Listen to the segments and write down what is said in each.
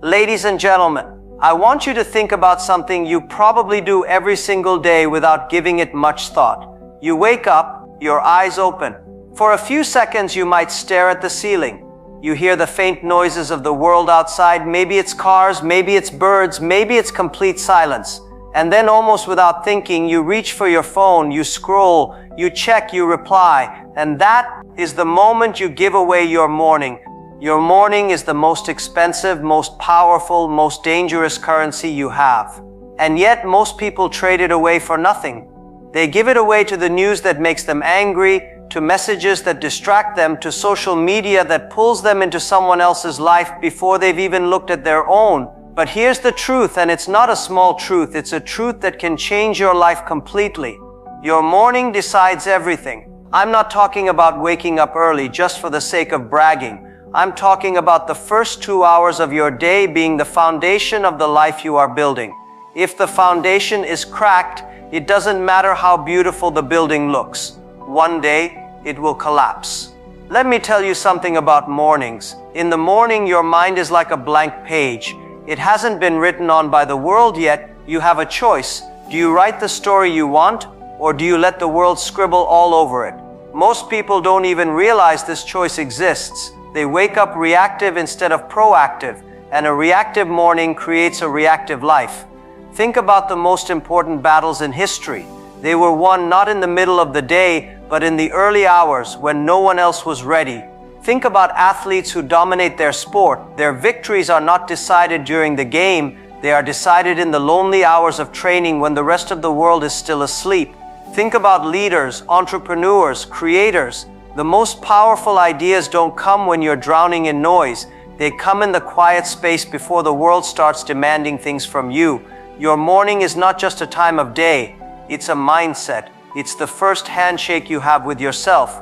Ladies and gentlemen, I want you to think about something you probably do every single day without giving it much thought. You wake up, your eyes open. For a few seconds you might stare at the ceiling. You hear the faint noises of the world outside. Maybe it's cars, maybe it's birds, maybe it's complete silence. And then almost without thinking, you reach for your phone, you scroll, you check, you reply. And that is the moment you give away your morning. Your morning is the most expensive, most powerful, most dangerous currency you have. And yet most people trade it away for nothing. They give it away to the news that makes them angry, to messages that distract them, to social media that pulls them into someone else's life before they've even looked at their own. But here's the truth, and it's not a small truth, it's a truth that can change your life completely. Your morning decides everything. I'm not talking about waking up early just for the sake of bragging. I'm talking about the first 2 hours of your day being the foundation of the life you are building. If the foundation is cracked, it doesn't matter how beautiful the building looks. One day, it will collapse. Let me tell you something about mornings. In the morning, your mind is like a blank page. It hasn't been written on by the world yet. You have a choice. Do you write the story you want, or do you let the world scribble all over it? Most people don't even realize this choice exists. They wake up reactive instead of proactive, and a reactive morning creates a reactive life. Think about the most important battles in history. They were won not in the middle of the day, but in the early hours when no one else was ready. Think about athletes who dominate their sport. Their victories are not decided during the game. They are decided in the lonely hours of training when the rest of the world is still asleep. Think about leaders, entrepreneurs, creators. The most powerful ideas don't come when you're drowning in noise. They come in the quiet space before the world starts demanding things from you. Your morning is not just a time of day. It's a mindset. It's the first handshake you have with yourself.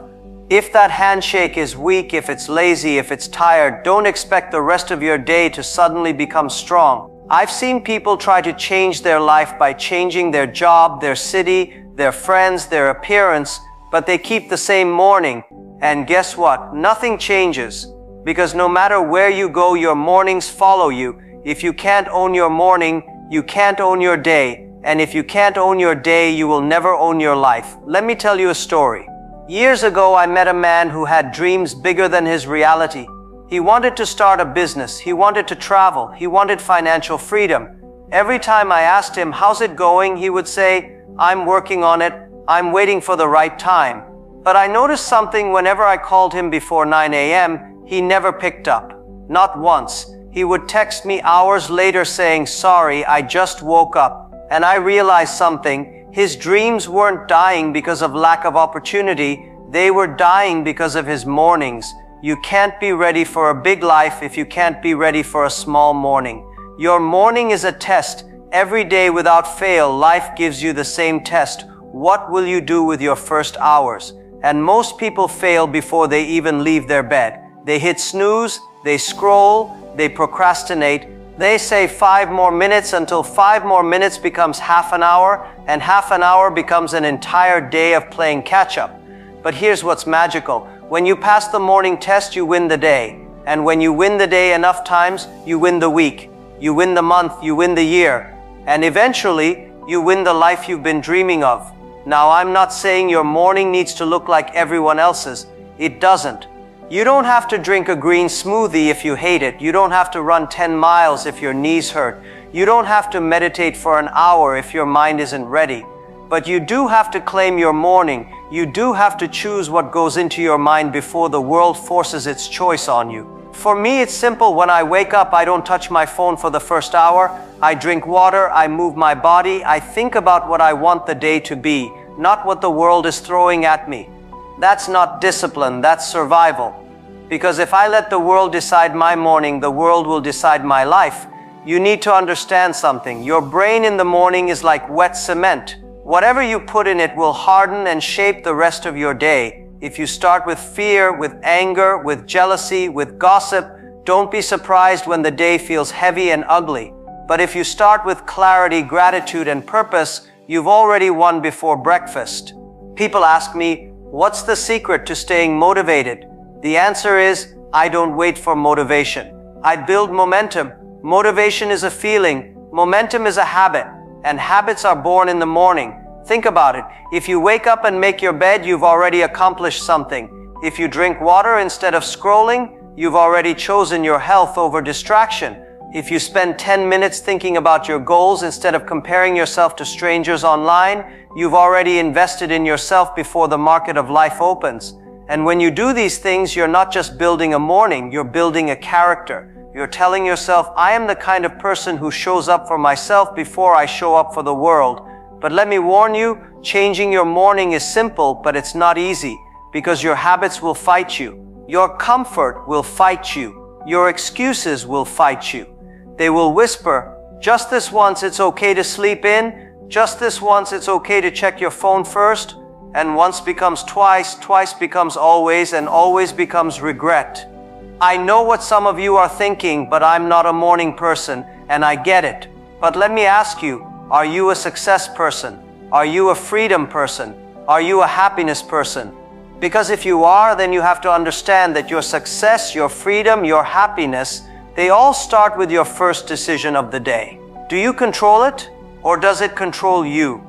If that handshake is weak, if it's lazy, if it's tired, don't expect the rest of your day to suddenly become strong. I've seen people try to change their life by changing their job, their city, their friends, their appearance, but they keep the same morning. And guess what? Nothing changes. Because no matter where you go, your mornings follow you. If you can't own your morning, you can't own your day. And if you can't own your day, you will never own your life. Let me tell you a story. Years ago, I met a man who had dreams bigger than his reality. He wanted to start a business. He wanted to travel. He wanted financial freedom. Every time I asked him, how's it going? He would say, I'm working on it. I'm waiting for the right time. But I noticed something whenever I called him before 9 a.m., he never picked up. Not once. He would text me hours later saying, sorry, I just woke up. And I realized something. His dreams weren't dying because of lack of opportunity. They were dying because of his mornings. You can't be ready for a big life if you can't be ready for a small morning. Your morning is a test. Every day without fail, life gives you the same test. What will you do with your first hours? And most people fail before they even leave their bed. They hit snooze, they scroll, they procrastinate. They say 5 more minutes until 5 more minutes becomes half an hour, and half an hour becomes an entire day of playing catch-up. But here's what's magical. When you pass the morning test, you win the day. And when you win the day enough times, you win the week. You win the month, you win the year. And eventually, you win the life you've been dreaming of. Now, I'm not saying your morning needs to look like everyone else's. It doesn't. You don't have to drink a green smoothie if you hate it. You don't have to run 10 miles if your knees hurt. You don't have to meditate for an hour if your mind isn't ready. But you do have to claim your morning. You do have to choose what goes into your mind before the world forces its choice on you. For me, it's simple. When I wake up, I don't touch my phone for the first hour. I drink water, I move my body, I think about what I want the day to be, not what the world is throwing at me. That's not discipline, that's survival. Because if I let the world decide my morning, the world will decide my life. You need to understand something. Your brain in the morning is like wet cement. Whatever you put in it will harden and shape the rest of your day. If you start with fear, with anger, with jealousy, with gossip, don't be surprised when the day feels heavy and ugly. But if you start with clarity, gratitude, and purpose, you've already won before breakfast. People ask me, what's the secret to staying motivated? The answer is, I don't wait for motivation. I build momentum. Motivation is a feeling, momentum is a habit, and habits are born in the morning. Think about it. If you wake up and make your bed, you've already accomplished something. If you drink water instead of scrolling, you've already chosen your health over distraction. If you spend 10 minutes thinking about your goals instead of comparing yourself to strangers online, you've already invested in yourself before the market of life opens. And when you do these things, you're not just building a morning, you're building a character. You're telling yourself, I am the kind of person who shows up for myself before I show up for the world. But let me warn you, changing your morning is simple, but it's not easy, because your habits will fight you. Your comfort will fight you. Your excuses will fight you. They will whisper, just this once it's okay to sleep in, just this once it's okay to check your phone first, and once becomes twice, twice becomes always, and always becomes regret. I know what some of you are thinking, but I'm not a morning person, and I get it. But let me ask you, are you a success person? Are you a freedom person? Are you a happiness person? Because if you are, then you have to understand that your success, your freedom, your happiness, they all start with your first decision of the day. Do you control it, or does it control you?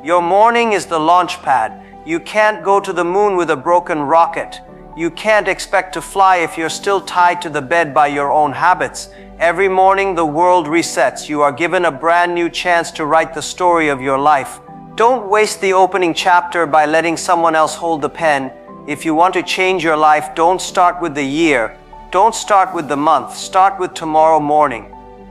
Your morning is the launch pad. You can't go to the moon with a broken rocket. You can't expect to fly if you're still tied to the bed by your own habits. Every morning the world resets. You are given a brand new chance to write the story of your life. Don't waste the opening chapter by letting someone else hold the pen. If you want to change your life, don't start with the year. Don't start with the month. Start with tomorrow morning.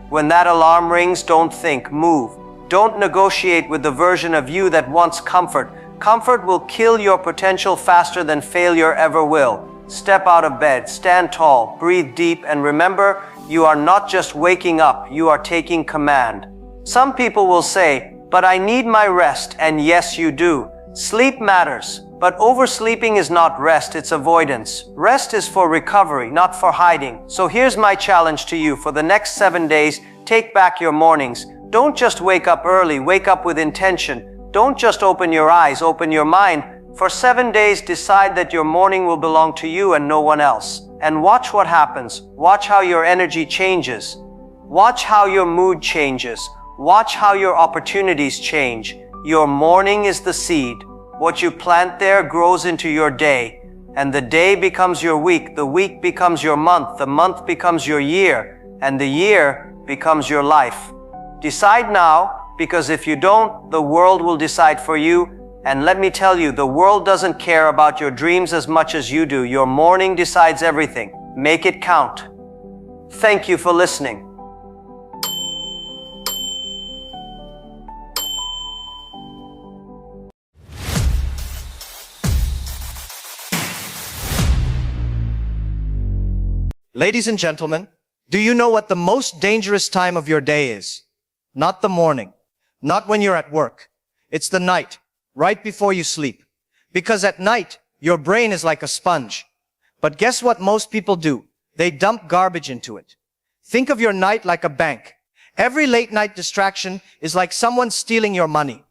When that alarm rings, don't think, move. Don't negotiate with the version of you that wants comfort. Comfort will kill your potential faster than failure ever will. Step out of bed, stand tall, breathe deep, and remember, you are not just waking up, you are taking command. Some people will say, but I need my rest, and yes, you do. Sleep matters, but oversleeping is not rest, it's avoidance. Rest is for recovery, not for hiding. So here's my challenge to you. For the next 7 days, take back your mornings. Don't just wake up early, wake up with intention. Don't just open your eyes, open your mind. For 7 days, decide that your morning will belong to you and no one else. And watch what happens. Watch how your energy changes. Watch how your mood changes. Watch how your opportunities change. Your morning is the seed. What you plant there grows into your day. And the day becomes your week. The week becomes your month. The month becomes your year. And the year becomes your life. Decide now, because if you don't, the world will decide for you. And let me tell you, the world doesn't care about your dreams as much as you do. Your morning decides everything. Make it count. Thank you for listening. Ladies and gentlemen, do you know what the most dangerous time of your day is? Not the morning, not when you're at work. It's the night, right before you sleep. Because at night, your brain is like a sponge. But guess what most people do? They dump garbage into it. Think of your night like a bank. Every late night distraction is like someone stealing your money.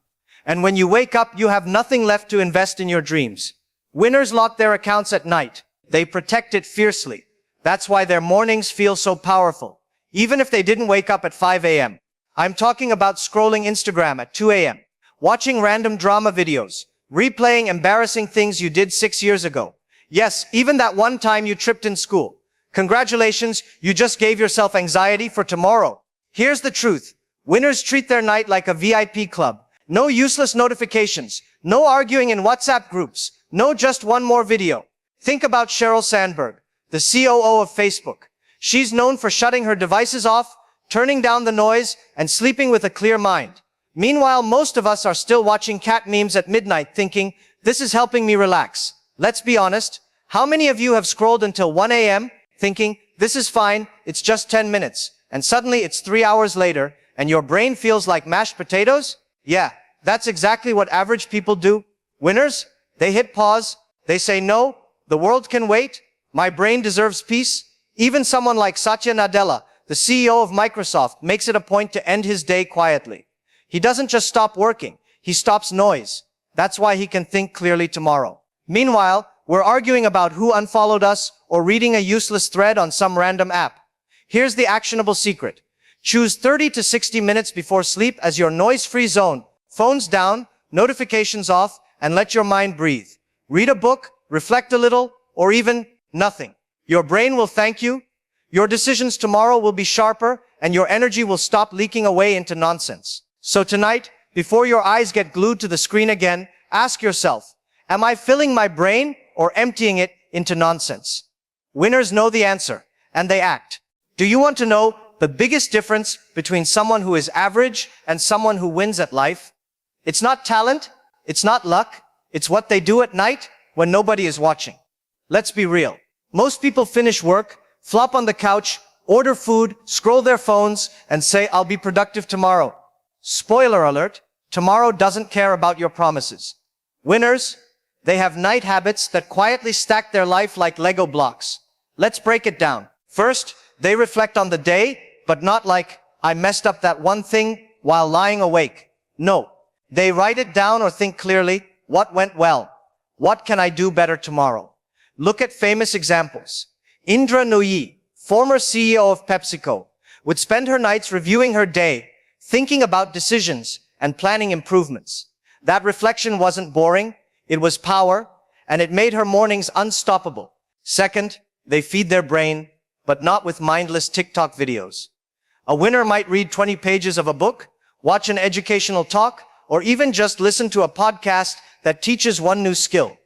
And when you wake up, you have nothing left to invest in your dreams. Winners lock their accounts at night. They protect it fiercely. That's why their mornings feel so powerful, even if they didn't wake up at 5 a.m. I'm talking about scrolling Instagram at 2 a.m., watching random drama videos, replaying embarrassing things you did 6 years ago. Yes, even that one time you tripped in school. Congratulations, you just gave yourself anxiety for tomorrow. Here's the truth. Winners treat their night like a VIP club. No useless notifications, no arguing in WhatsApp groups, no just one more video. Think about Sheryl Sandberg, the COO of Facebook. She's known for shutting her devices off, turning down the noise, and sleeping with a clear mind. Meanwhile, most of us are still watching cat memes at midnight thinking, this is helping me relax. Let's be honest. How many of you have scrolled until 1 a.m. thinking, this is fine, it's just 10 minutes, and suddenly it's 3 hours later, and your brain feels like mashed potatoes? Yeah, that's exactly what average people do. Winners, they hit pause, they say no, the world can wait, my brain deserves peace. Even someone like Satya Nadella, the CEO of Microsoft, makes it a point to end his day quietly. He doesn't just stop working, he stops noise. That's why he can think clearly tomorrow. Meanwhile, we're arguing about who unfollowed us or reading a useless thread on some random app. Here's the actionable secret. Choose 30 to 60 minutes before sleep as your noise-free zone. Phones down, notifications off, and let your mind breathe. Read a book, reflect a little, or even nothing. Your brain will thank you. Your decisions tomorrow will be sharper, and your energy will stop leaking away into nonsense. So tonight, before your eyes get glued to the screen again, ask yourself, am I filling my brain or emptying it into nonsense? Winners know the answer, and they act. Do you want to know the biggest difference between someone who is average and someone who wins at life? It's not talent, it's not luck, it's what they do at night when nobody is watching. Let's be real. Most people finish work, flop on the couch, order food, scroll their phones, and say, I'll be productive tomorrow. Spoiler alert, tomorrow doesn't care about your promises. Winners, they have night habits that quietly stack their life like Lego blocks. Let's break it down. First, they reflect on the day, but not like, I messed up that one thing while lying awake. No, they write it down or think clearly, what went well? What can I do better tomorrow? Look at famous examples. Indra Nooyi, former CEO of PepsiCo, would spend her nights reviewing her day, thinking about decisions and planning improvements. That reflection wasn't boring, it was power, and it made her mornings unstoppable. Second, they feed their brain, but not with mindless TikTok videos. A winner might read 20 pages of a book, watch an educational talk, or even just listen to a podcast that teaches one new skill.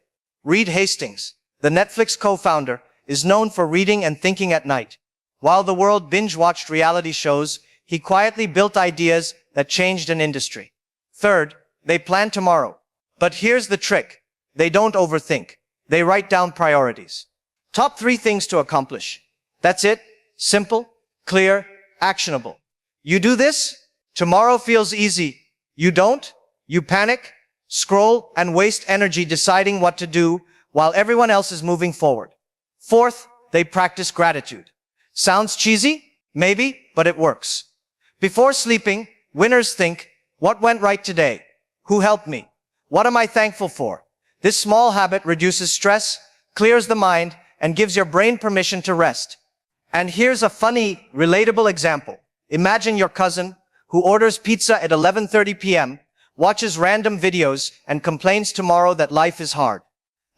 Reed Hastings, the Netflix co-founder, is known for reading and thinking at night. While the world binge-watched reality shows, he quietly built ideas that changed an industry. Third, they plan tomorrow. But here's the trick. They don't overthink. They write down priorities. Top 3 things to accomplish. That's it. Simple, clear, actionable. You do this, tomorrow feels easy. You don't, you panic, scroll, and waste energy deciding what to do while everyone else is moving forward. Fourth, they practice gratitude. Sounds cheesy? Maybe, but it works. Before sleeping, winners think, what went right today? Who helped me? What am I thankful for? This small habit reduces stress, clears the mind, and gives your brain permission to rest. And here's a funny, relatable example. Imagine your cousin, who orders pizza at 11:30 p.m., watches random videos, and complains tomorrow that life is hard.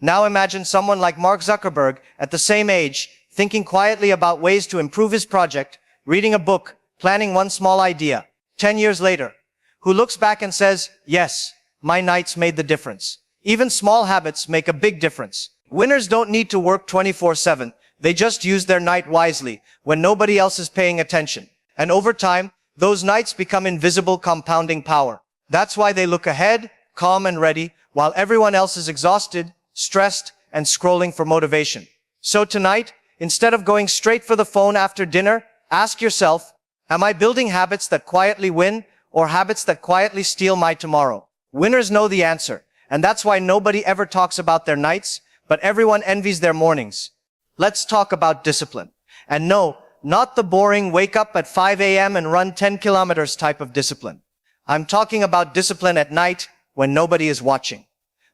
Now imagine someone like Mark Zuckerberg at the same age, thinking quietly about ways to improve his project, reading a book, planning one small idea. 10 years later, who looks back and says, yes, my nights made the difference. Even small habits make a big difference. Winners don't need to work 24/7. They just use their night wisely when nobody else is paying attention. And over time, those nights become invisible compounding power. That's why they look ahead, calm and ready, while everyone else is exhausted, stressed, and scrolling for motivation. So tonight, instead of going straight for the phone after dinner, ask yourself, am I building habits that quietly win or habits that quietly steal my tomorrow? Winners know the answer, and that's why nobody ever talks about their nights, but everyone envies their mornings. Let's talk about discipline. And no, not the boring wake up at 5 a.m. and run 10 kilometers type of discipline. I'm talking about discipline at night when nobody is watching.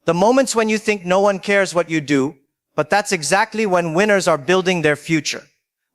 The moments when you think no one cares what you do, but that's exactly when winners are building their future.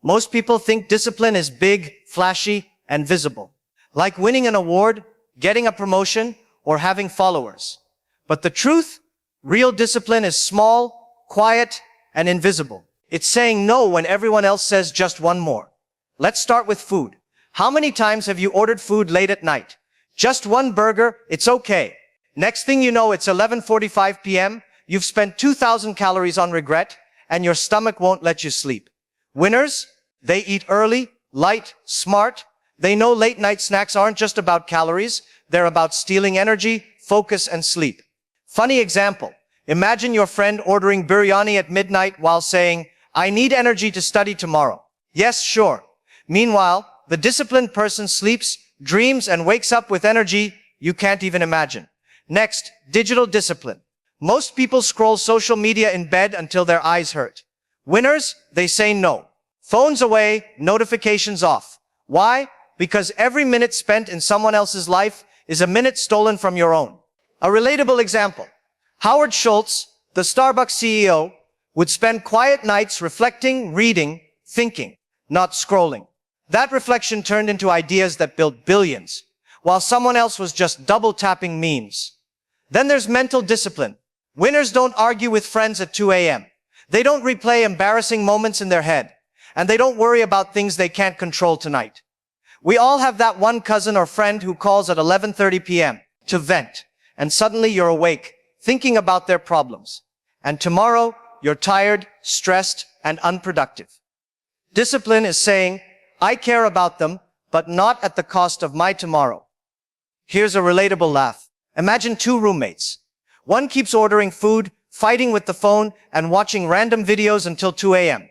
Most people think discipline is big, flashy, and visible. Like winning an award, getting a promotion, or having followers. But the truth, real discipline is small, quiet, and invisible. It's saying no when everyone else says just one more. Let's start with food. How many times have you ordered food late at night? Just one burger, it's okay. Next thing you know, it's 11:45 p.m., you've spent 2,000 calories on regret, and your stomach won't let you sleep. Winners, they eat early, light, smart. They know late night snacks aren't just about calories, they're about stealing energy, focus, and sleep. Funny example. Imagine your friend ordering biryani at midnight while saying, I need energy to study tomorrow. Yes, sure. Meanwhile, the disciplined person sleeps, dreams, and wakes up with energy you can't even imagine. Next, digital discipline. Most people scroll social media in bed until their eyes hurt. Winners, they say no. Phones away, notifications off. Why? Because every minute spent in someone else's life is a minute stolen from your own. A relatable example. Howard Schultz, the Starbucks CEO, would spend quiet nights reflecting, reading, thinking, not scrolling. That reflection turned into ideas that built billions, while someone else was just double tapping memes. Then there's mental discipline. Winners don't argue with friends at 2 a.m. They don't replay embarrassing moments in their head, and they don't worry about things they can't control tonight. We all have that one cousin or friend who calls at 11:30 p.m. to vent, and suddenly you're awake, thinking about their problems. And tomorrow, you're tired, stressed, and unproductive. Discipline is saying, I care about them, but not at the cost of my tomorrow. Here's a relatable laugh. Imagine two roommates. One keeps ordering food, fighting with the phone, and watching random videos until 2 a.m.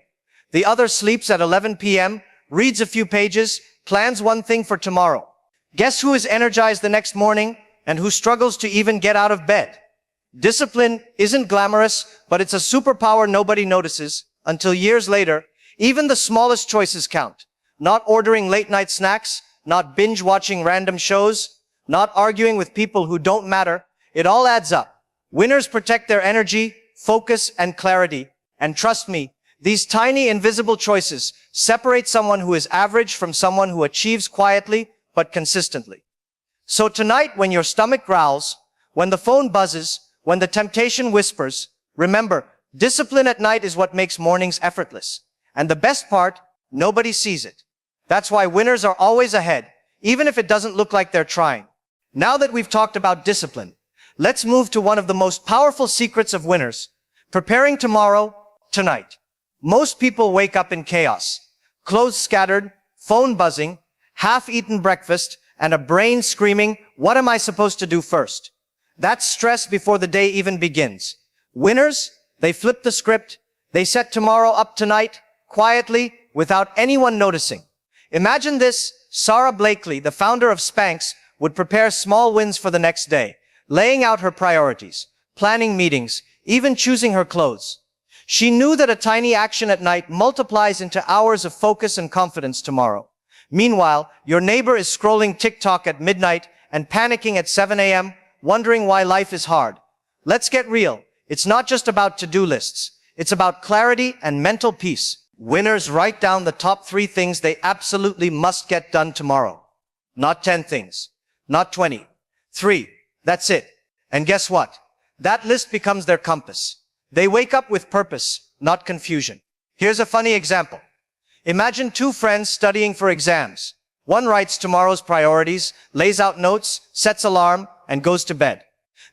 The other sleeps at 11 p.m., reads a few pages, plans one thing for tomorrow. Guess who is energized the next morning and who struggles to even get out of bed? Discipline isn't glamorous, but it's a superpower nobody notices until years later. Even the smallest choices count. Not ordering late-night snacks, not binge-watching random shows, not arguing with people who don't matter. It all adds up. Winners protect their energy, focus, and clarity. And trust me, these tiny invisible choices separate someone who is average from someone who achieves quietly but consistently. So tonight, when your stomach growls, when the phone buzzes, when the temptation whispers, remember, discipline at night is what makes mornings effortless. And the best part, nobody sees it. That's why winners are always ahead, even if it doesn't look like they're trying. Now that we've talked about discipline, let's move to one of the most powerful secrets of winners: preparing tomorrow, tonight. Most people wake up in chaos. Clothes scattered, phone buzzing, half-eaten breakfast, and a brain screaming, what am I supposed to do first? That's stress before the day even begins. Winners, they flip the script. They set tomorrow up tonight, quietly, without anyone noticing. Imagine this: Sarah Blakely, the founder of Spanx, would prepare small wins for the next day, laying out her priorities, planning meetings, even choosing her clothes. She knew that a tiny action at night multiplies into hours of focus and confidence tomorrow. Meanwhile, your neighbor is scrolling TikTok at midnight and panicking at 7 a.m., wondering why life is hard. Let's get real. It's not just about to-do lists. It's about clarity and mental peace. Winners write down the top 3 things they absolutely must get done tomorrow. Not 10 things. Not 20. 3. That's it. And guess what? That list becomes their compass. They wake up with purpose, not confusion. Here's a funny example. Imagine 2 friends studying for exams. One writes tomorrow's priorities, lays out notes, sets alarm, and goes to bed.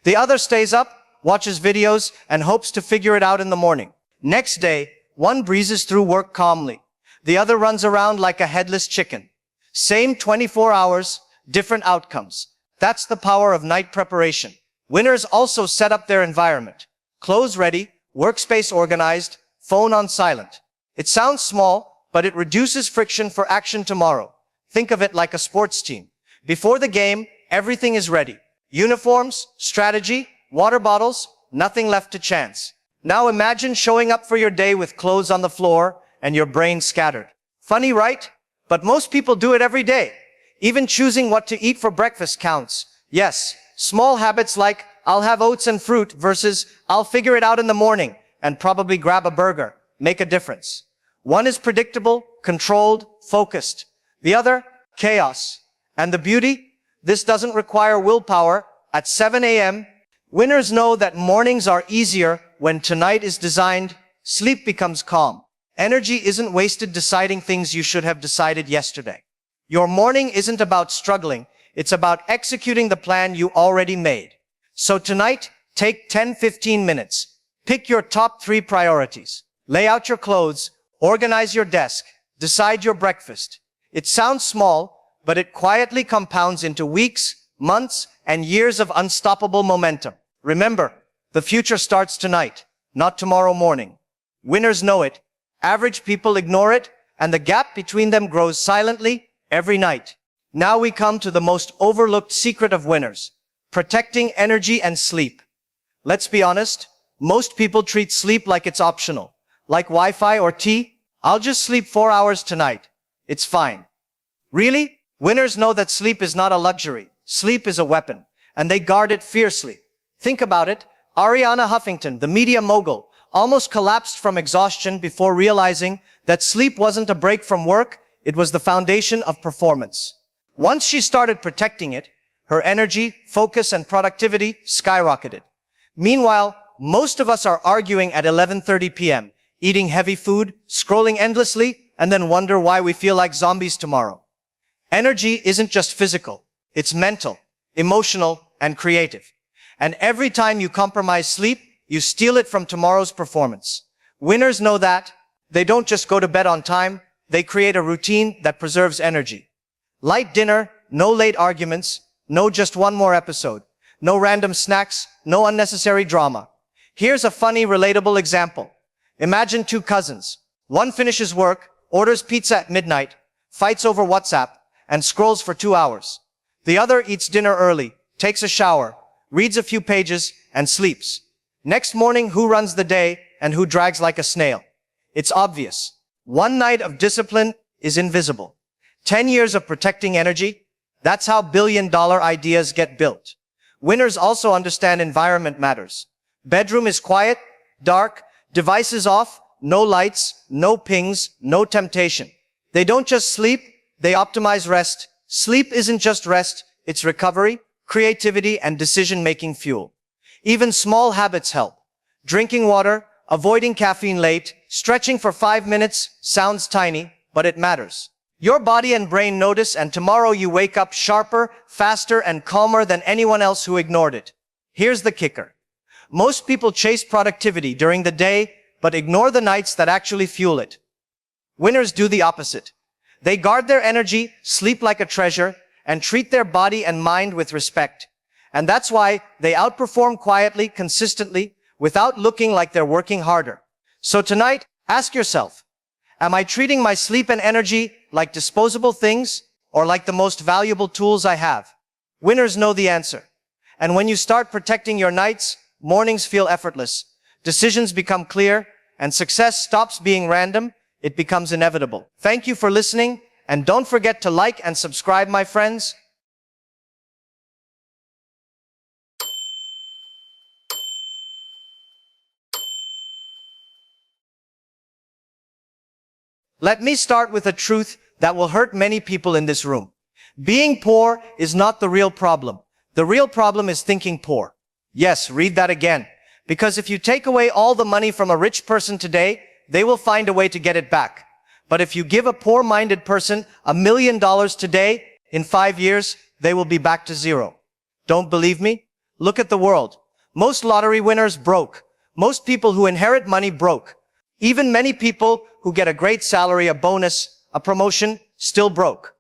The other stays up, watches videos, and hopes to figure it out in the morning. Next day, one breezes through work calmly. The other runs around like a headless chicken. Same 24 hours, different outcomes. That's the power of night preparation. Winners also set up their environment. Clothes ready, workspace organized, phone on silent. It sounds small, but it reduces friction for action tomorrow. Think of it like a sports team. Before the game, everything is ready. Uniforms, strategy, water bottles, nothing left to chance. Now imagine showing up for your day with clothes on the floor and your brain scattered. Funny, right? But most people do it every day. Even choosing what to eat for breakfast counts. Yes, small habits like I'll have oats and fruit versus I'll figure it out in the morning and probably grab a burger make a difference. One is predictable, controlled, focused. The other, chaos. And the beauty? This doesn't require willpower. At 7 a.m., winners know that mornings are easier when tonight is designed. Sleep becomes calm. Energy isn't wasted deciding things you should have decided yesterday. Your morning isn't about struggling. It's about executing the plan you already made. So tonight, take 10-15 minutes. Pick your top 3 priorities. Lay out your clothes, organize your desk, decide your breakfast. It sounds small, but it quietly compounds into weeks, months, and years of unstoppable momentum. Remember, the future starts tonight, not tomorrow morning. Winners know it. Average people ignore it, and the gap between them grows silently every night. Now we come to the most overlooked secret of winners: protecting energy and sleep. Let's be honest, most people treat sleep like it's optional. Like Wi-Fi or tea, I'll just sleep 4 hours tonight. It's fine. Really? Winners know that sleep is not a luxury. Sleep is a weapon, and they guard it fiercely. Think about it. Ariana Huffington, the media mogul, almost collapsed from exhaustion before realizing that sleep wasn't a break from work, It was the foundation of performance. Once she started protecting it, her energy, focus, and productivity skyrocketed. Meanwhile, most of us are arguing at 11:30 p.m., eating heavy food, scrolling endlessly, and then wonder why we feel like zombies tomorrow. Energy isn't just physical. It's mental, emotional, and creative. And every time you compromise sleep, you steal it from tomorrow's performance. Winners know that. They don't just go to bed on time. They create a routine that preserves energy. Light dinner, no late arguments, no just one more episode, no random snacks, no unnecessary drama. Here's a funny, relatable example. Imagine two cousins. One finishes work, orders pizza at midnight, fights over WhatsApp, and scrolls for 2 hours. The other eats dinner early, takes a shower, reads a few pages, and sleeps. Next morning, who runs the day and who drags like a snail? It's obvious. One night of discipline is invisible. 10 years of protecting energy, that's how billion-dollar ideas get built. Winners also understand environment matters. Bedroom is quiet, dark, devices off, no lights, no pings, no temptation. They don't just sleep, they optimize rest. Sleep isn't just rest, it's recovery, creativity, and decision-making fuel. Even small habits help. Drinking water, avoiding caffeine late, stretching for 5 minutes sounds tiny, but it matters. Your body and brain notice, and tomorrow you wake up sharper, faster, and calmer than anyone else who ignored it. Here's the kicker. Most people chase productivity during the day, but ignore the nights that actually fuel it. Winners do the opposite. They guard their energy, sleep like a treasure, and treat their body and mind with respect. And that's why they outperform quietly, consistently, without looking like they're working harder. So tonight, ask yourself, am I treating my sleep and energy like disposable things or like the most valuable tools I have? Winners know the answer. And when you start protecting your nights, mornings feel effortless, decisions become clear, and success stops being random, it becomes inevitable. Thank you for listening, and don't forget to like and subscribe, my friends. Let me start with a truth that will hurt many people in this room. Being poor is not the real problem. The real problem is thinking poor. Yes, read that again. Because if you take away all the money from a rich person today, they will find a way to get it back. But if you give a poor-minded person $1 million today, in 5 years, they will be back to zero. Don't believe me? Look at the world. Most lottery winners broke. Most people who inherit money broke. Even many people who get a great salary, a bonus, a promotion, still broke.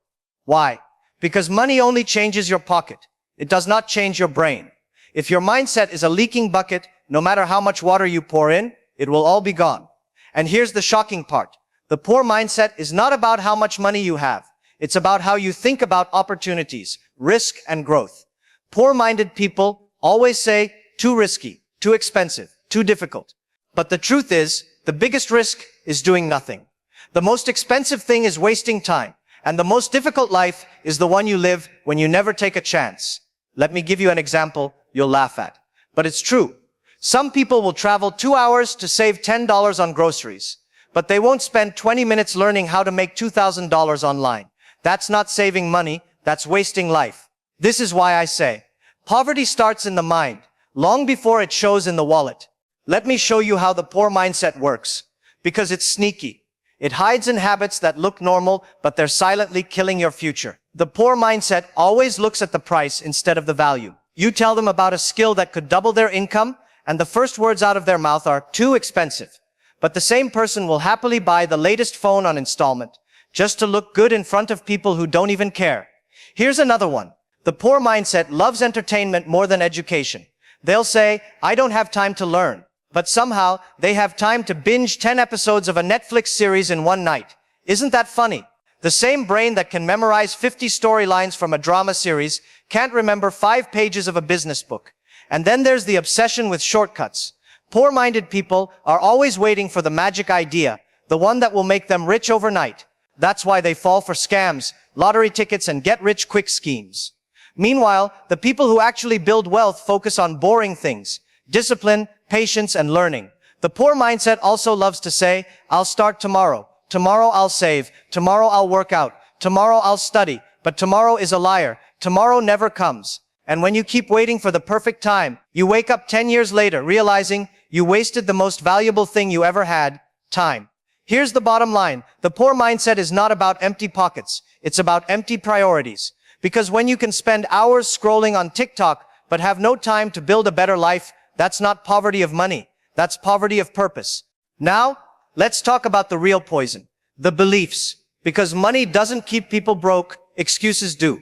Why? Because money only changes your pocket. It does not change your brain. If your mindset is a leaking bucket, no matter how much water you pour in, it will all be gone. And here's the shocking part. The poor mindset is not about how much money you have. It's about how you think about opportunities, risk, and growth. Poor-minded people always say, too risky, too expensive, too difficult. But the truth is, the biggest risk is doing nothing. The most expensive thing is wasting time. And the most difficult life is the one you live when you never take a chance. Let me give you an example you'll laugh at. But it's true. Some people will travel 2 hours to save $10 on groceries. But they won't spend 20 minutes learning how to make $2,000 online. That's not saving money, that's wasting life. This is why I say, poverty starts in the mind, long before it shows in the wallet. Let me show you how the poor mindset works. Because it's sneaky. It hides in habits that look normal, but they're silently killing your future. The poor mindset always looks at the price instead of the value. You tell them about a skill that could double their income, and the first words out of their mouth are, too expensive. But the same person will happily buy the latest phone on installment, just to look good in front of people who don't even care. Here's another one. The poor mindset loves entertainment more than education. They'll say, I don't have time to learn. But somehow, they have time to binge 10 episodes of a Netflix series in one night. Isn't that funny? The same brain that can memorize 50 storylines from a drama series can't remember 5 pages of a business book. And then there's the obsession with shortcuts. Poor-minded people are always waiting for the magic idea, the one that will make them rich overnight. That's why they fall for scams, lottery tickets, and get-rich-quick schemes. Meanwhile, the people who actually build wealth focus on boring things, discipline, patience, and learning. The poor mindset also loves to say, I'll start tomorrow, tomorrow I'll save, tomorrow I'll work out, tomorrow I'll study, but tomorrow is a liar. Tomorrow never comes. And when you keep waiting for the perfect time, you wake up 10 years later realizing you wasted the most valuable thing you ever had, time. Here's the bottom line. The poor mindset is not about empty pockets. It's about empty priorities. Because when you can spend hours scrolling on TikTok but have no time to build a better life, that's not poverty of money. That's poverty of purpose. Now, let's talk about the real poison, the beliefs. Because money doesn't keep people broke, excuses do.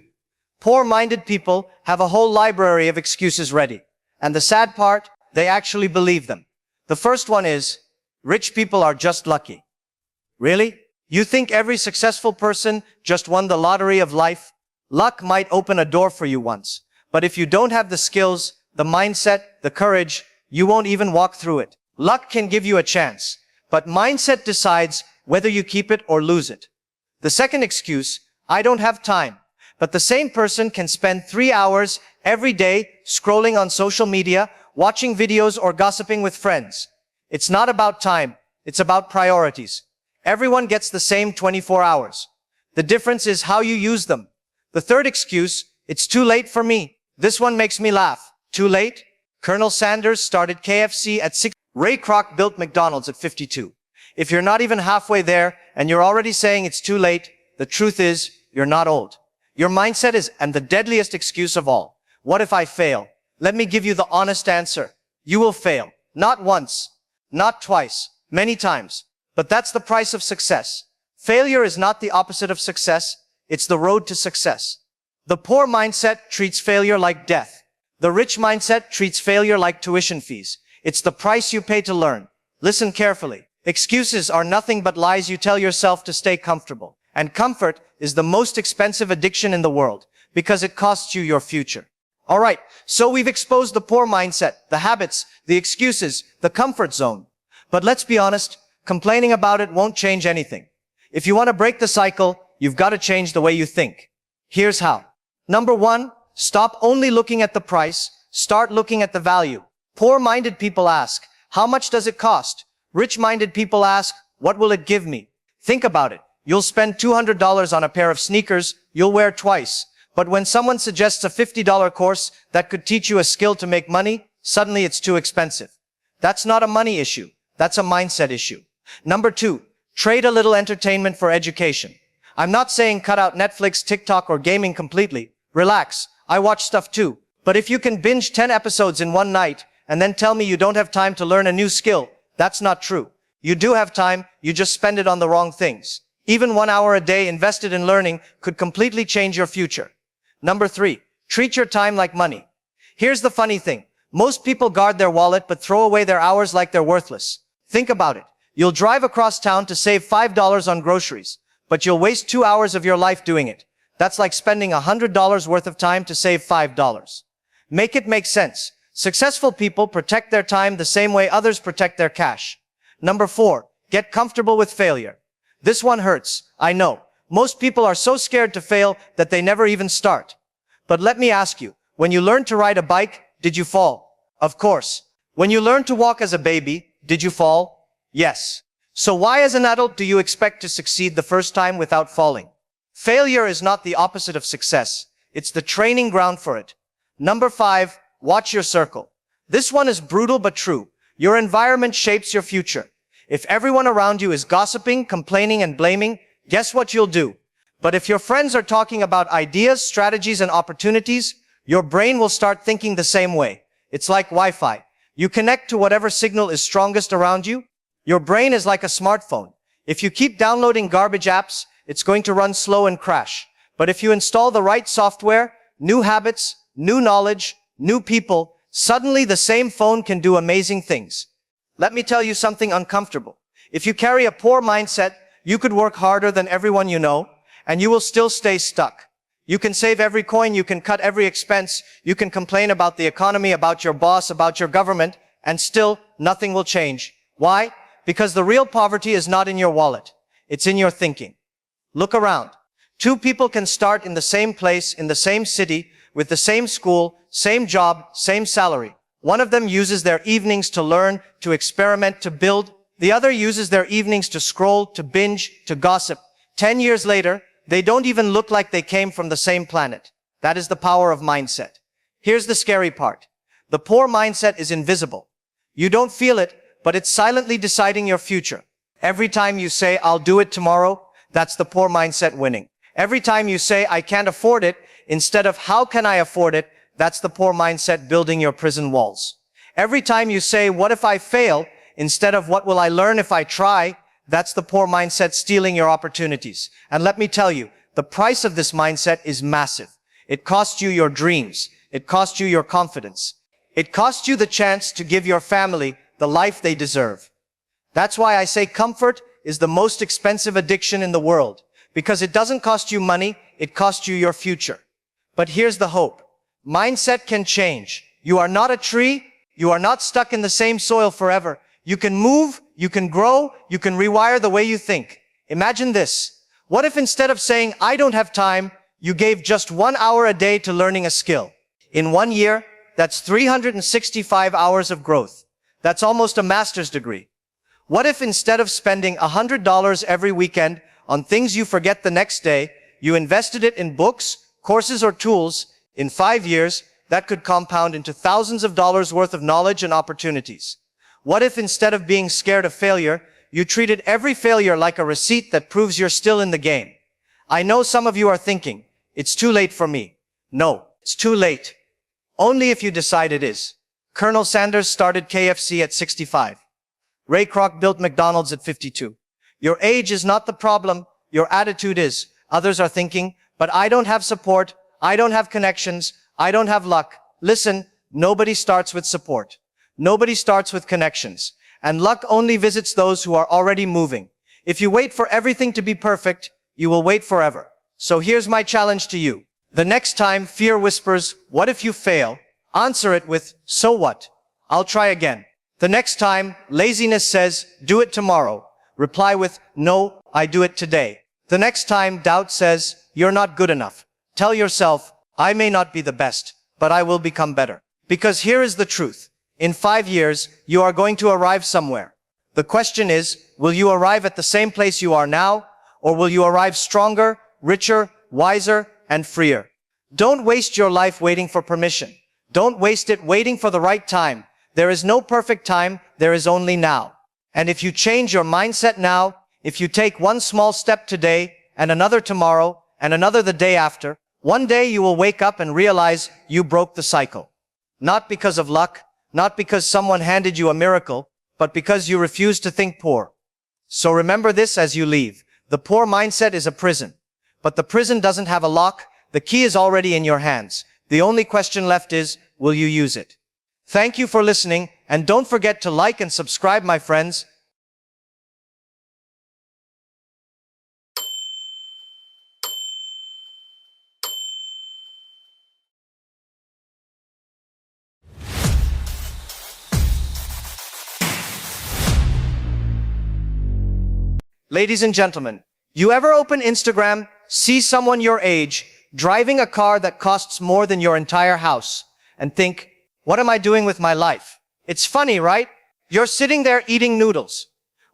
Poor-minded people have a whole library of excuses ready. And the sad part, they actually believe them. The first one is, rich people are just lucky. Really? You think every successful person just won the lottery of life? Luck might open a door for you once. But if you don't have the skills, the mindset, the courage, you won't even walk through it. Luck can give you a chance, but mindset decides whether you keep it or lose it. The second excuse, I don't have time. But the same person can spend 3 hours every day scrolling on social media, watching videos or gossiping with friends. It's not about time. It's about priorities. Everyone gets the same 24 hours. The difference is how you use them. The third excuse, it's too late for me. This one makes me laugh. Too late? Colonel Sanders started KFC at 6. Ray Kroc built McDonald's at 52. If you're not even halfway there and you're already saying it's too late, the truth is you're not old. Your mindset is, and the deadliest excuse of all, what if I fail? Let me give you the honest answer. You will fail. Not once, not twice, many times. But that's the price of success. Failure is not the opposite of success. It's the road to success. The poor mindset treats failure like death. The rich mindset treats failure like tuition fees. It's the price you pay to learn. Listen carefully. Excuses are nothing but lies you tell yourself to stay comfortable. And comfort is the most expensive addiction in the world because it costs you your future. All right, so we've exposed the poor mindset, the habits, the excuses, the comfort zone. But let's be honest, complaining about it won't change anything. If you want to break the cycle, you've got to change the way you think. Here's how. Number 1, stop only looking at the price, start looking at the value. Poor-minded people ask, how much does it cost? Rich-minded people ask, what will it give me? Think about it. You'll spend $200 on a pair of sneakers you'll wear twice. But when someone suggests a $50 course that could teach you a skill to make money, suddenly it's too expensive. That's not a money issue. That's a mindset issue. Number 2, trade a little entertainment for education. I'm not saying cut out Netflix, TikTok, or gaming completely. Relax. I watch stuff too. But if you can binge 10 episodes in one night and then tell me you don't have time to learn a new skill, that's not true. You do have time, you just spend it on the wrong things. Even 1 hour a day invested in learning could completely change your future. Number 3, treat your time like money. Here's the funny thing. Most people guard their wallet but throw away their hours like they're worthless. Think about it. You'll drive across town to save $5 on groceries, but you'll waste 2 hours of your life doing it. That's like spending $100 worth of time to save $5. Make it make sense. Successful people protect their time the same way others protect their cash. Number 4, get comfortable with failure. This one hurts, I know. Most people are so scared to fail that they never even start. But let me ask you, when you learned to ride a bike, did you fall? Of course. When you learned to walk as a baby, did you fall? Yes. So why as an adult do you expect to succeed the first time without falling? Failure is not the opposite of success. It's the training ground for it. Number 5, watch your circle. This one is brutal but true. Your environment shapes your future. If everyone around you is gossiping, complaining, and blaming, guess what you'll do? But if your friends are talking about ideas, strategies, and opportunities, your brain will start thinking the same way. It's like Wi-Fi. You connect to whatever signal is strongest around you. Your brain is like a smartphone. If you keep downloading garbage apps, it's going to run slow and crash. But if you install the right software, new habits, new knowledge, new people, suddenly the same phone can do amazing things. Let me tell you something uncomfortable. If you carry a poor mindset, you could work harder than everyone you know, and you will still stay stuck. You can save every coin, you can cut every expense, you can complain about the economy, about your boss, about your government, and still nothing will change. Why? Because the real poverty is not in your wallet. It's in your thinking. Look around. 2 people can start in the same place, in the same city, with the same school, same job, same salary. One of them uses their evenings to learn, to experiment, to build. The other uses their evenings to scroll, to binge, to gossip. 10 years later, they don't even look like they came from the same planet. That is the power of mindset. Here's the scary part. The poor mindset is invisible. You don't feel it, but it's silently deciding your future. Every time you say, I'll do it tomorrow, that's the poor mindset winning. Every time you say, I can't afford it, instead of how can I afford it, that's the poor mindset building your prison walls. Every time you say, what if I fail, instead of what will I learn if I try, that's the poor mindset stealing your opportunities. And let me tell you, the price of this mindset is massive. It costs you your dreams. It costs you your confidence. It costs you the chance to give your family the life they deserve. That's why I say comfort is the most expensive addiction in the world, because it doesn't cost you money, it costs you your future. But here's the hope. Mindset can change. You are not a tree. You are not stuck in the same soil forever. You can move, you can grow, you can rewire the way you think. Imagine this. What if instead of saying, I don't have time, you gave just 1 hour a day to learning a skill? In 1 year, that's 365 hours of growth. That's almost a master's degree. What if instead of spending $100 every weekend on things you forget the next day, you invested it in books, courses, or tools? In 5 years, that could compound into thousands of dollars worth of knowledge and opportunities. What if instead of being scared of failure, you treated every failure like a receipt that proves you're still in the game? I know some of you are thinking, it's too late for me. No, it's too late. Only if you decide it is. Colonel Sanders started KFC at 65. Ray Kroc built McDonald's at 52. Your age is not the problem, your attitude is. Others are thinking, but I don't have support, I don't have connections, I don't have luck. Listen, nobody starts with support. Nobody starts with connections. And luck only visits those who are already moving. If you wait for everything to be perfect, you will wait forever. So here's my challenge to you. The next time fear whispers, what if you fail? Answer it with, so what? I'll try again. The next time laziness says, do it tomorrow, reply with, no, I do it today. The next time doubt says, you're not good enough, tell yourself, I may not be the best, but I will become better. Because here is the truth. In 5 years, you are going to arrive somewhere. The question is, will you arrive at the same place you are now, or will you arrive stronger, richer, wiser, and freer? Don't waste your life waiting for permission. Don't waste it waiting for the right time. There is no perfect time, there is only now. And if you change your mindset now, if you take one small step today, and another tomorrow, and another the day after, one day you will wake up and realize you broke the cycle. Not because of luck, not because someone handed you a miracle, but because you refused to think poor. So remember this as you leave. The poor mindset is a prison. But the prison doesn't have a lock. The key is already in your hands. The only question left is, will you use it? Thank you for listening, and don't forget to like and subscribe, my friends. Ladies and gentlemen, you ever open Instagram, see someone your age, driving a car that costs more than your entire house, and think, what am I doing with my life? It's funny, right? You're sitting there eating noodles,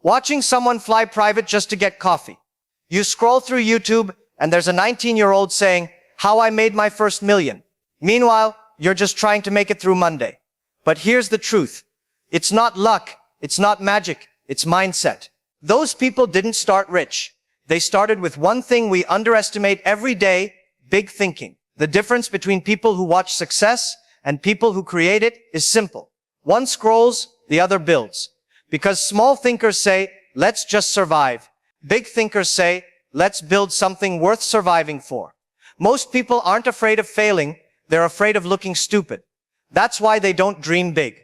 watching someone fly private just to get coffee. You scroll through YouTube, and there's a 19-year-old saying, how I made my first million. Meanwhile, you're just trying to make it through Monday. But here's the truth. It's not luck. It's not magic. It's mindset. Those people didn't start rich. They started with one thing we underestimate every day, big thinking. The difference between people who watch success and people who create it is simple. One scrolls, the other builds. Because small thinkers say, let's just survive. Big thinkers say, let's build something worth surviving for. Most people aren't afraid of failing, they're afraid of looking stupid. That's why they don't dream big.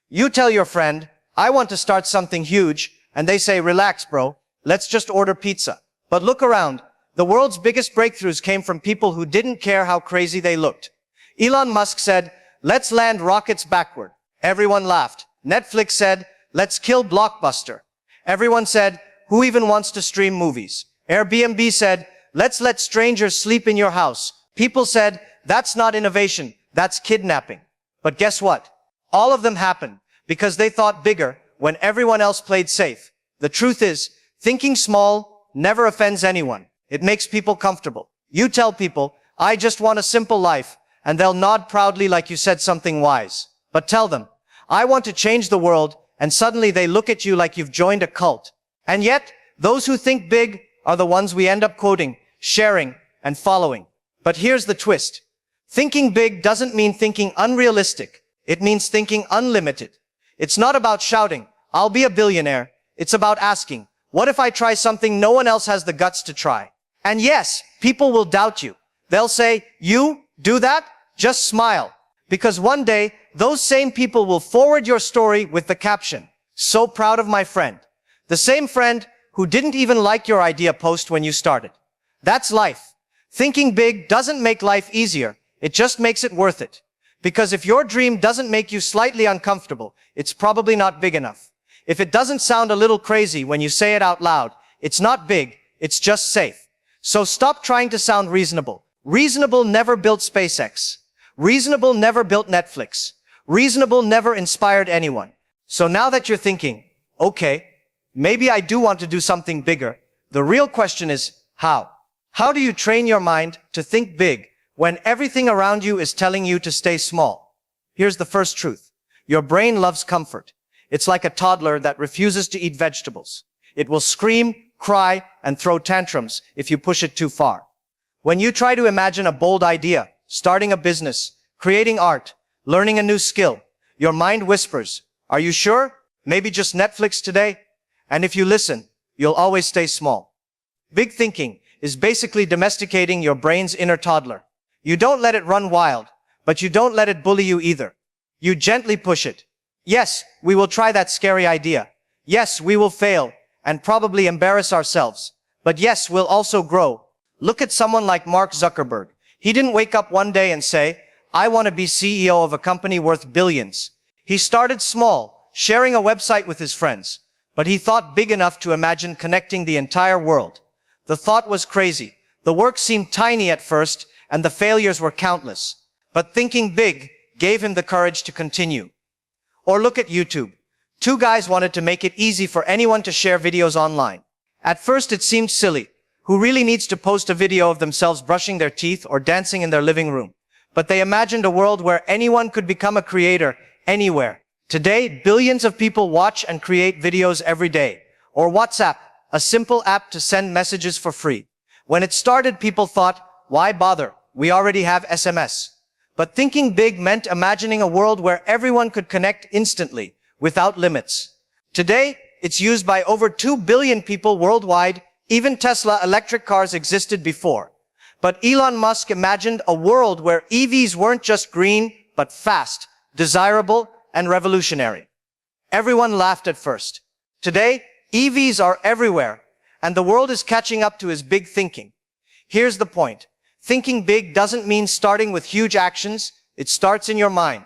You tell your friend, I want to start something huge, and they say, relax, bro, let's just order pizza. But look around. The world's biggest breakthroughs came from people who didn't care how crazy they looked. Elon Musk said, let's land rockets backward. Everyone laughed. Netflix said, let's kill Blockbuster. Everyone said, who even wants to stream movies? Airbnb said, let's let strangers sleep in your house. People said, that's not innovation, that's kidnapping. But guess what? All of them happened because they thought bigger when everyone else played safe. The truth is, thinking small never offends anyone. It makes people comfortable. You tell people, I just want a simple life, and they'll nod proudly like you said something wise. But tell them, I want to change the world, and suddenly they look at you like you've joined a cult. And yet, those who think big are the ones we end up quoting, sharing, and following. But here's the twist. Thinking big doesn't mean thinking unrealistic. It means thinking unlimited. It's not about shouting, I'll be a billionaire. It's about asking, what if I try something no one else has the guts to try? And yes, people will doubt you. They'll say, you do that? Just smile. Because one day, those same people will forward your story with the caption, so proud of my friend. The same friend who didn't even like your idea post when you started. That's life. Thinking big doesn't make life easier. It just makes it worth it. Because if your dream doesn't make you slightly uncomfortable, it's probably not big enough. If it doesn't sound a little crazy when you say it out loud, it's not big, it's just safe. So stop trying to sound reasonable. Reasonable never built SpaceX. Reasonable never built Netflix. Reasonable never inspired anyone. So now that you're thinking, okay, maybe I do want to do something bigger, the real question is, how? How do you train your mind to think big when everything around you is telling you to stay small? Here's the first truth. Your brain loves comfort. It's like a toddler that refuses to eat vegetables. It will scream, cry, and throw tantrums if you push it too far. When you try to imagine a bold idea, starting a business, creating art, learning a new skill, your mind whispers, are you sure? Maybe just Netflix today? And if you listen, you'll always stay small. Big thinking is basically domesticating your brain's inner toddler. You don't let it run wild, but you don't let it bully you either. You gently push it. Yes, we will try that scary idea. Yes, we will fail and probably embarrass ourselves. But yes, we'll also grow. Look at someone like Mark Zuckerberg. He didn't wake up one day and say, I want to be CEO of a company worth billions. He started small, sharing a website with his friends. But he thought big enough to imagine connecting the entire world. The thought was crazy. The work seemed tiny at first, and the failures were countless. But thinking big gave him the courage to continue. Or look at YouTube. Two guys wanted to make it easy for anyone to share videos online. At first it seemed silly. Who really needs to post a video of themselves brushing their teeth or dancing in their living room? But they imagined a world where anyone could become a creator anywhere. Today, billions of people watch and create videos every day. Or WhatsApp, a simple app to send messages for free. When it started, people thought, why bother? We already have SMS. But thinking big meant imagining a world where everyone could connect instantly, without limits. Today, it's used by over 2 billion people worldwide. Even Tesla electric cars existed before. But Elon Musk imagined a world where EVs weren't just green, but fast, desirable, and revolutionary. Everyone laughed at first. Today, EVs are everywhere, and the world is catching up to his big thinking. Here's the point. Thinking big doesn't mean starting with huge actions. It starts in your mind.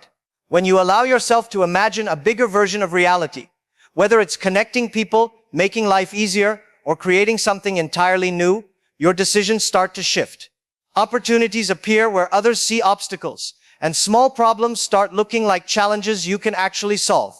When you allow yourself to imagine a bigger version of reality, whether it's connecting people, making life easier, or creating something entirely new, your decisions start to shift. Opportunities appear where others see obstacles, and small problems start looking like challenges you can actually solve.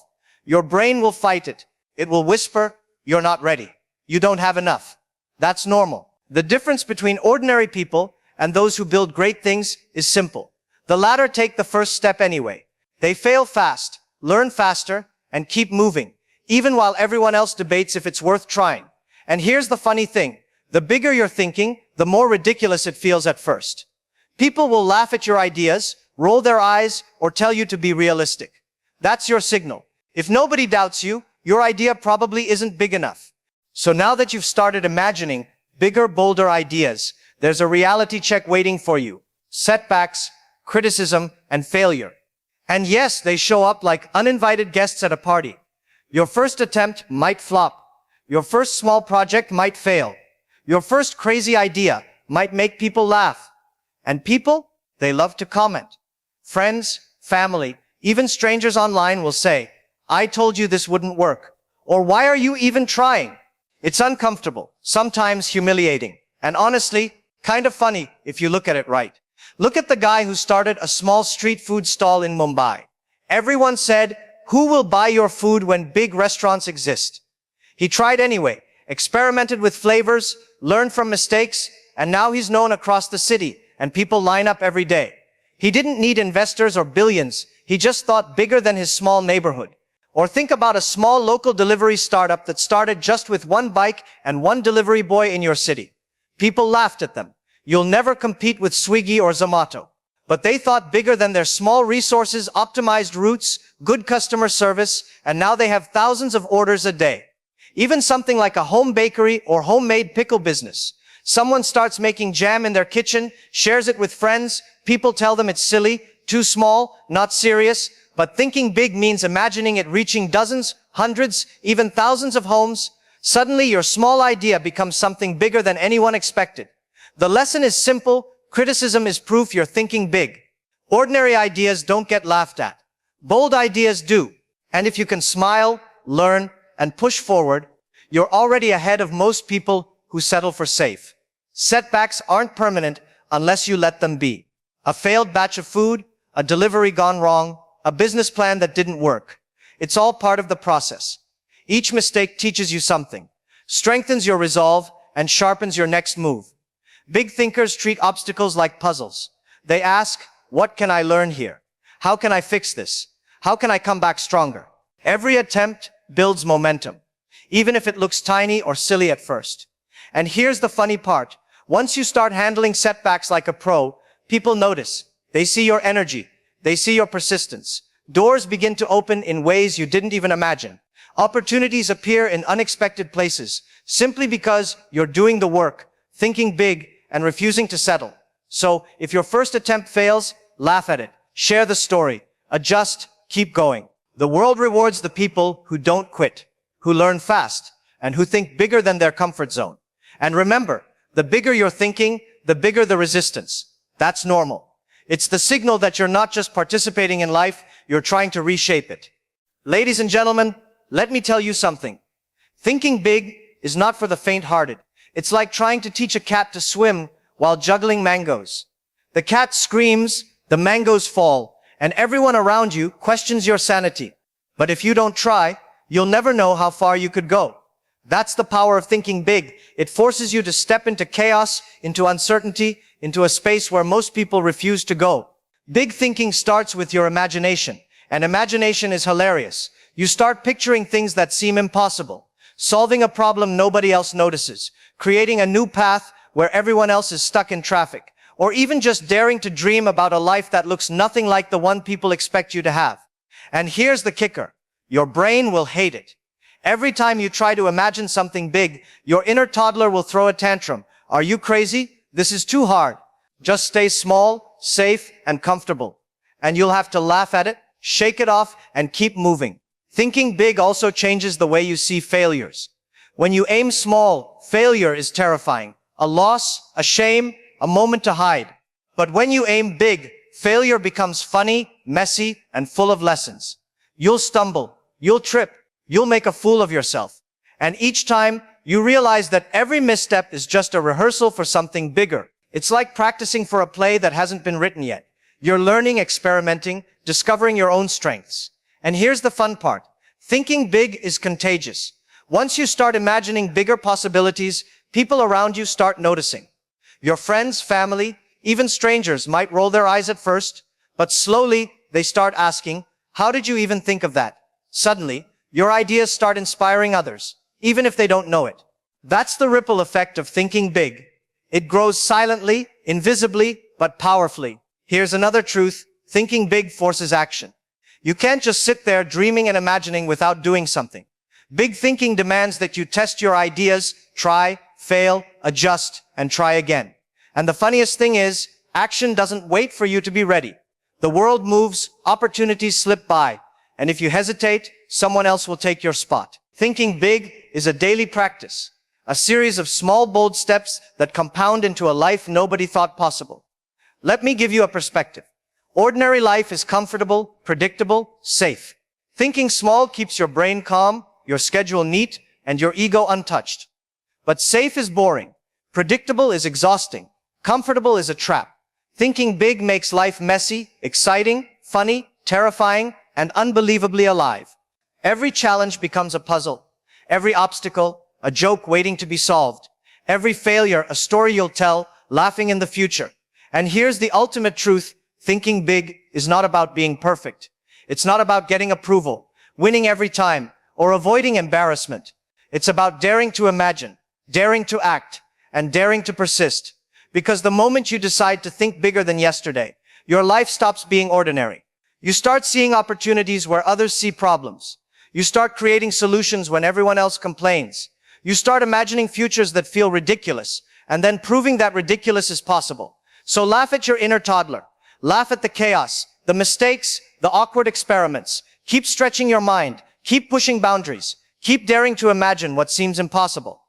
Your brain will fight it. It will whisper, you're not ready. You don't have enough. That's normal. The difference between ordinary people and those who build great things is simple. The latter take the first step anyway. They fail fast, learn faster, and keep moving, even while everyone else debates if it's worth trying. And here's the funny thing. The bigger you're thinking, the more ridiculous it feels at first. People will laugh at your ideas, roll their eyes, or tell you to be realistic. That's your signal. If nobody doubts you, your idea probably isn't big enough. So now that you've started imagining bigger, bolder ideas, there's a reality check waiting for you. Setbacks, criticism, and failure. And yes, they show up like uninvited guests at a party. Your first attempt might flop. Your first small project might fail. Your first crazy idea might make people laugh. And people, they love to comment. Friends, family, even strangers online will say, I told you this wouldn't work. Or why are you even trying? It's uncomfortable, sometimes humiliating, and honestly, kind of funny if you look at it right. Look at the guy who started a small street food stall in Mumbai. Everyone said, who will buy your food when big restaurants exist? He tried anyway, experimented with flavors, learned from mistakes, and now he's known across the city, and people line up every day. He didn't need investors or billions. He just thought bigger than his small neighborhood. Or think about a small local delivery startup that started just with one bike and one delivery boy in your city. People laughed at them. You'll never compete with Swiggy or Zomato. But they thought bigger than their small resources, optimized routes, good customer service, and now they have thousands of orders a day. Even something like a home bakery or homemade pickle business. Someone starts making jam in their kitchen, shares it with friends. People tell them it's silly, too small, not serious. But thinking big means imagining it reaching dozens, hundreds, even thousands of homes. Suddenly your small idea becomes something bigger than anyone expected. The lesson is simple. Criticism is proof you're thinking big. Ordinary ideas don't get laughed at. Bold ideas do. And if you can smile, learn, and push forward, you're already ahead of most people who settle for safe. Setbacks aren't permanent unless you let them be. A failed batch of food, a delivery gone wrong, a business plan that didn't work. It's all part of the process. Each mistake teaches you something, strengthens your resolve, and sharpens your next move. Big thinkers treat obstacles like puzzles. They ask, what can I learn here? How can I fix this? How can I come back stronger? Every attempt builds momentum, even if it looks tiny or silly at first. And here's the funny part. Once you start handling setbacks like a pro, people notice. They see your energy. They see your persistence. Doors begin to open in ways you didn't even imagine. Opportunities appear in unexpected places, simply because you're doing the work, thinking big, and refusing to settle. So, if your first attempt fails, laugh at it. Share the story. Adjust. Keep going. The world rewards the people who don't quit, who learn fast, and who think bigger than their comfort zone. And remember, the bigger you're thinking, the bigger the resistance. That's normal. It's the signal that you're not just participating in life, you're trying to reshape it. Ladies and gentlemen, let me tell you something. Thinking big is not for the faint-hearted. It's like trying to teach a cat to swim while juggling mangoes. The cat screams, the mangoes fall, and everyone around you questions your sanity. But if you don't try, you'll never know how far you could go. That's the power of thinking big. It forces you to step into chaos, into uncertainty, into a space where most people refuse to go. Big thinking starts with your imagination, and imagination is hilarious. You start picturing things that seem impossible, solving a problem nobody else notices, creating a new path where everyone else is stuck in traffic, or even just daring to dream about a life that looks nothing like the one people expect you to have. And here's the kicker. Your brain will hate it. Every time you try to imagine something big, your inner toddler will throw a tantrum. Are you crazy? This is too hard. Just stay small, safe, and comfortable. And you'll have to laugh at it, shake it off, and keep moving. Thinking big also changes the way you see failures. When you aim small, failure is terrifying. A loss, a shame, a moment to hide. But when you aim big, failure becomes funny, messy, and full of lessons. You'll stumble. You'll trip. You'll make a fool of yourself. And each time, you realize that every misstep is just a rehearsal for something bigger. It's like practicing for a play that hasn't been written yet. You're learning, experimenting, discovering your own strengths. And here's the fun part. Thinking big is contagious. Once you start imagining bigger possibilities, people around you start noticing. Your friends, family, even strangers might roll their eyes at first, but slowly they start asking, how did you even think of that? Suddenly, your ideas start inspiring others, even if they don't know it. That's the ripple effect of thinking big. It grows silently, invisibly, but powerfully. Here's another truth. Thinking big forces action. You can't just sit there dreaming and imagining without doing something. Big thinking demands that you test your ideas, try, fail, adjust, and try again. And the funniest thing is, action doesn't wait for you to be ready. The world moves, opportunities slip by, and if you hesitate, someone else will take your spot. Thinking big is a daily practice, a series of small, bold steps that compound into a life nobody thought possible. Let me give you a perspective. Ordinary life is comfortable, predictable, safe. Thinking small keeps your brain calm, your schedule neat, and your ego untouched. But safe is boring. Predictable is exhausting. Comfortable is a trap. Thinking big makes life messy, exciting, funny, terrifying, and unbelievably alive. Every challenge becomes a puzzle. Every obstacle, a joke waiting to be solved. Every failure, a story you'll tell, laughing in the future. And here's the ultimate truth. Thinking big is not about being perfect. It's not about getting approval, winning every time, or avoiding embarrassment. It's about daring to imagine, daring to act, and daring to persist. Because the moment you decide to think bigger than yesterday, your life stops being ordinary. You start seeing opportunities where others see problems. You start creating solutions when everyone else complains. You start imagining futures that feel ridiculous, and then proving that ridiculous is possible. So laugh at your inner toddler. Laugh at the chaos, the mistakes, the awkward experiments. Keep stretching your mind. Keep pushing boundaries. Keep daring to imagine what seems impossible.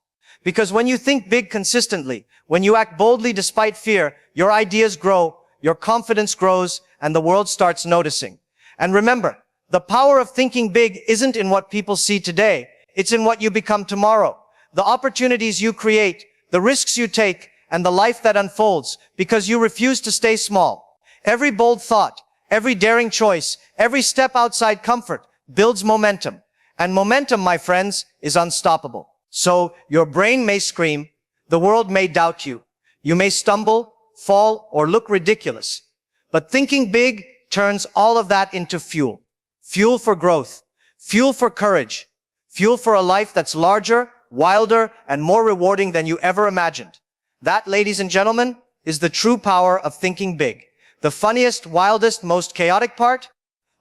Because when you think big consistently, when you act boldly despite fear, your ideas grow, your confidence grows, and the world starts noticing. And remember, the power of thinking big isn't in what people see today. It's in what you become tomorrow. The opportunities you create, the risks you take, and the life that unfolds because you refuse to stay small. Every bold thought, every daring choice, every step outside comfort builds momentum. And momentum, my friends, is unstoppable. So your brain may scream, the world may doubt you. You may stumble, fall, or look ridiculous. But thinking big turns all of that into fuel. Fuel for growth, fuel for courage, fuel for a life that's larger, wilder, and more rewarding than you ever imagined. That, ladies and gentlemen, is the true power of thinking big. The funniest, wildest, most chaotic part?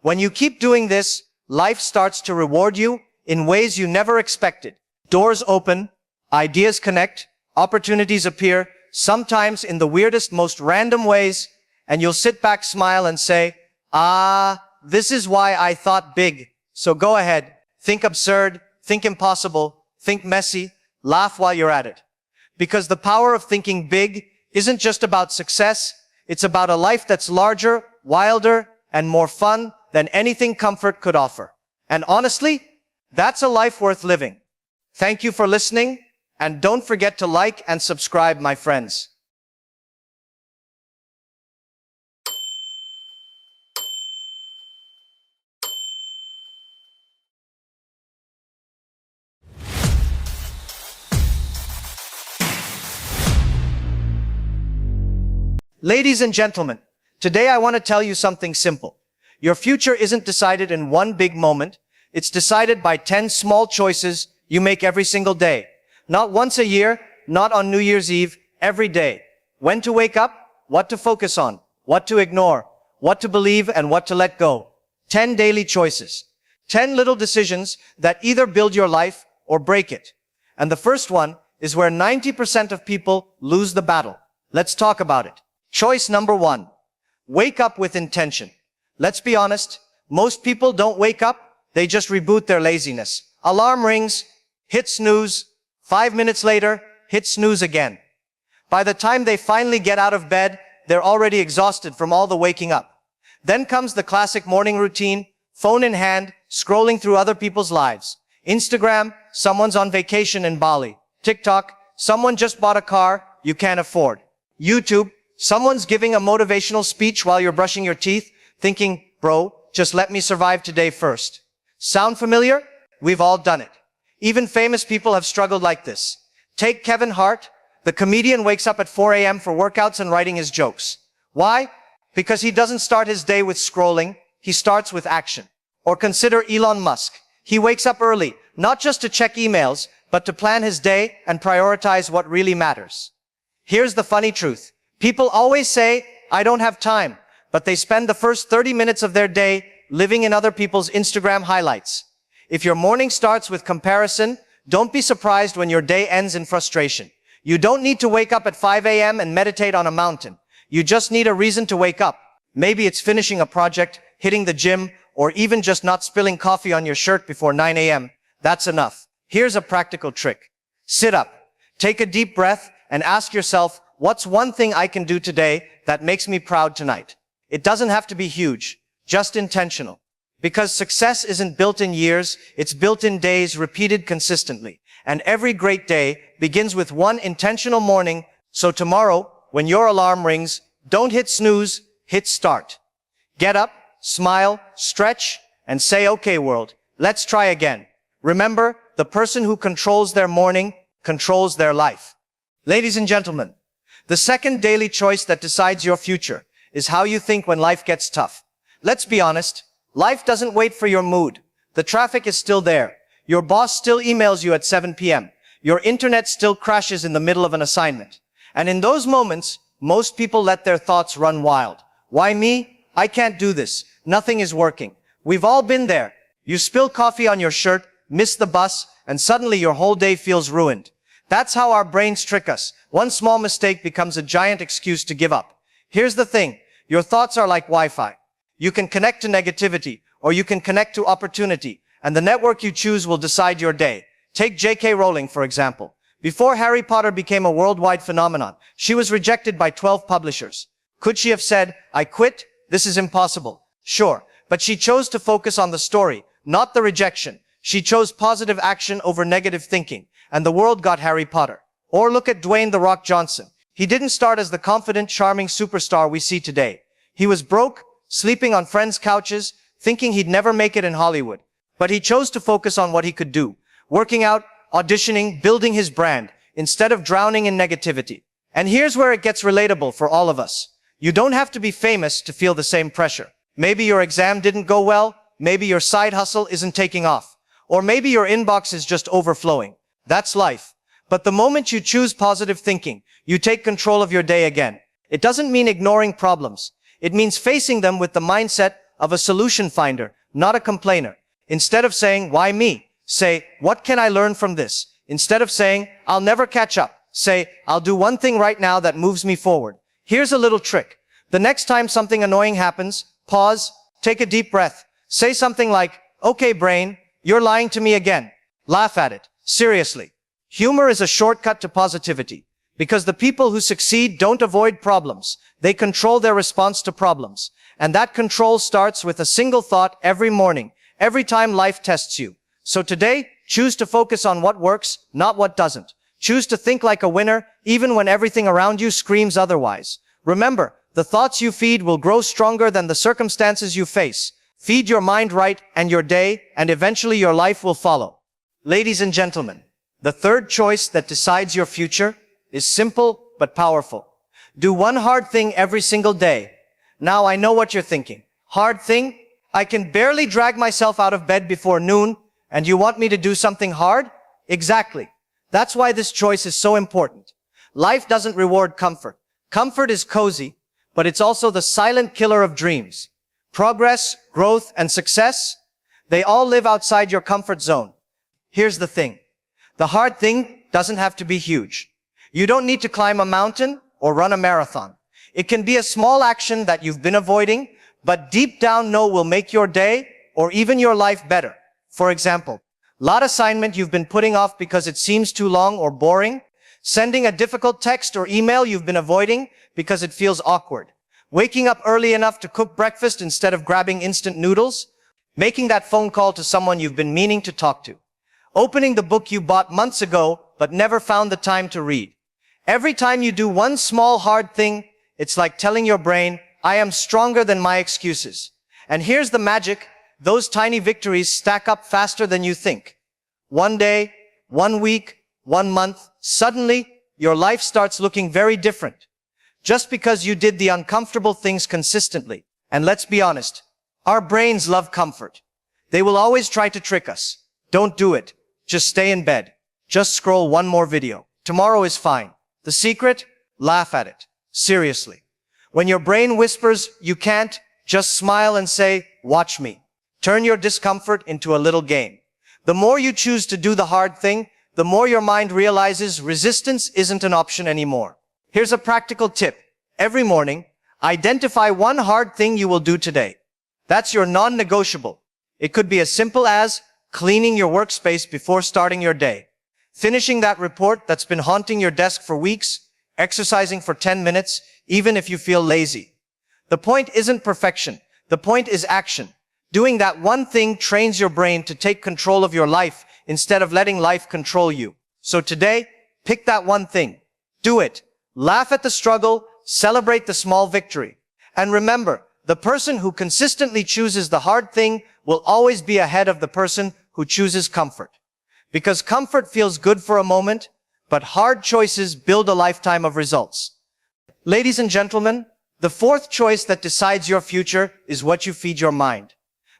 When you keep doing this, life starts to reward you in ways you never expected. Doors open, ideas connect, opportunities appear, sometimes in the weirdest, most random ways, and you'll sit back, smile, and say, this is why I thought big. So go ahead, think absurd, think impossible, think messy, laugh while you're at it. Because the power of thinking big isn't just about success, it's about a life that's larger, wilder, and more fun than anything comfort could offer. And honestly, that's a life worth living. Thank you for listening, and don't forget to like and subscribe, my friends. Ladies and gentlemen, today I want to tell you something simple. Your future isn't decided in one big moment. It's decided by 10 small choices you make every single day. Not once a year, not on New Year's Eve, every day. When to wake up, what to focus on, what to ignore, what to believe, and what to let go. 10 daily choices. 10 little decisions that either build your life or break it. And the first one is where 90% of people lose the battle. Let's talk about it. Choice number 1. Wake up with intention. Let's be honest, most people don't wake up, they just reboot their laziness. Alarm rings, hit snooze, 5 minutes later, hit snooze again. By the time they finally get out of bed, they're already exhausted from all the waking up. Then comes the classic morning routine, phone in hand, scrolling through other people's lives. Instagram, someone's on vacation in Bali. TikTok, someone just bought a car you can't afford. YouTube, someone's giving a motivational speech while you're brushing your teeth, thinking, bro, just let me survive today first. Sound familiar? We've all done it. Even famous people have struggled like this. Take Kevin Hart. The comedian wakes up at 4 a.m. for workouts and writing his jokes. Why? Because he doesn't start his day with scrolling. He starts with action. Or consider Elon Musk. He wakes up early, not just to check emails, but to plan his day and prioritize what really matters. Here's the funny truth. People always say, I don't have time, but they spend the first 30 minutes of their day living in other people's Instagram highlights. If your morning starts with comparison, don't be surprised when your day ends in frustration. You don't need to wake up at 5 a.m. and meditate on a mountain. You just need a reason to wake up. Maybe it's finishing a project, hitting the gym, or even just not spilling coffee on your shirt before 9 a.m. That's enough. Here's a practical trick. Sit up, take a deep breath, and ask yourself, what's one thing I can do today that makes me proud tonight? It doesn't have to be huge, just intentional. Because success isn't built in years, it's built in days repeated consistently. And every great day begins with one intentional morning. So tomorrow, when your alarm rings, don't hit snooze, hit start. Get up, smile, stretch, and say, okay world, let's try again. Remember, the person who controls their morning controls their life. Ladies and gentlemen, the second daily choice that decides your future is how you think when life gets tough. Let's be honest, life doesn't wait for your mood. The traffic is still there. Your boss still emails you at 7 p.m. Your internet still crashes in the middle of an assignment. And in those moments, most people let their thoughts run wild. Why me? I can't do this. Nothing is working. We've all been there. You spill coffee on your shirt, miss the bus, and suddenly your whole day feels ruined. That's how our brains trick us. One small mistake becomes a giant excuse to give up. Here's the thing. Your thoughts are like Wi-Fi. You can connect to negativity, or you can connect to opportunity, and the network you choose will decide your day. Take J.K. Rowling, for example. Before Harry Potter became a worldwide phenomenon, she was rejected by 12 publishers. Could she have said, "I quit? This is impossible"? Sure, but she chose to focus on the story, not the rejection. She chose positive action over negative thinking, and the world got Harry Potter. Or look at Dwayne "The Rock" Johnson. He didn't start as the confident, charming superstar we see today. He was broke, sleeping on friends' couches, thinking he'd never make it in Hollywood. But he chose to focus on what he could do, working out, auditioning, building his brand, instead of drowning in negativity. And here's where it gets relatable for all of us. You don't have to be famous to feel the same pressure. Maybe your exam didn't go well, maybe your side hustle isn't taking off, or maybe your inbox is just overflowing. That's life. But the moment you choose positive thinking, you take control of your day again. It doesn't mean ignoring problems. It means facing them with the mindset of a solution finder, not a complainer. Instead of saying, "Why me?" say, "What can I learn from this?" Instead of saying, "I'll never catch up," say, "I'll do one thing right now that moves me forward." Here's a little trick. The next time something annoying happens, pause, take a deep breath. Say something like, "Okay, brain, you're lying to me again." Laugh at it. Seriously. Humor is a shortcut to positivity, because the people who succeed don't avoid problems. They control their response to problems. And that control starts with a single thought every morning, every time life tests you. So today, choose to focus on what works, not what doesn't. Choose to think like a winner, even when everything around you screams otherwise. Remember, the thoughts you feed will grow stronger than the circumstances you face. Feed your mind right and your day, and eventually your life will follow. Ladies and gentlemen, the third choice that decides your future is simple but powerful. Do one hard thing every single day. Now I know what you're thinking. Hard thing? I can barely drag myself out of bed before noon, and you want me to do something hard? Exactly. That's why this choice is so important. Life doesn't reward comfort. Comfort is cozy, but it's also the silent killer of dreams. Progress, growth, and success, they all live outside your comfort zone. Here's the thing. The hard thing doesn't have to be huge. You don't need to climb a mountain or run a marathon. It can be a small action that you've been avoiding, but deep down know will make your day or even your life better. For example, lot assignment you've been putting off because it seems too long or boring, sending a difficult text or email you've been avoiding because it feels awkward, waking up early enough to cook breakfast instead of grabbing instant noodles, making that phone call to someone you've been meaning to talk to, opening the book you bought months ago but never found the time to read. Every time you do one small hard thing, it's like telling your brain, "I am stronger than my excuses." And here's the magic. Those tiny victories stack up faster than you think. One day, 1 week, 1 month, suddenly your life starts looking very different. Just because you did the uncomfortable things consistently. And let's be honest, our brains love comfort. They will always try to trick us. Don't do it. Just stay in bed. Just scroll one more video. Tomorrow is fine. The secret? Laugh at it. Seriously. When your brain whispers, "You can't," just smile and say, "Watch me." Turn your discomfort into a little game. The more you choose to do the hard thing, the more your mind realizes resistance isn't an option anymore. Here's a practical tip. Every morning, identify one hard thing you will do today. That's your non-negotiable. It could be as simple as cleaning your workspace before starting your day, finishing that report that's been haunting your desk for weeks, exercising for 10 minutes, even if you feel lazy. The point isn't perfection. The point is action. Doing that one thing trains your brain to take control of your life instead of letting life control you. So today, pick that one thing. Do it. Laugh at the struggle. Celebrate the small victory. And remember, the person who consistently chooses the hard thing will always be ahead of the person who chooses comfort. Because comfort feels good for a moment, but hard choices build a lifetime of results. Ladies and gentlemen, the fourth choice that decides your future is what you feed your mind.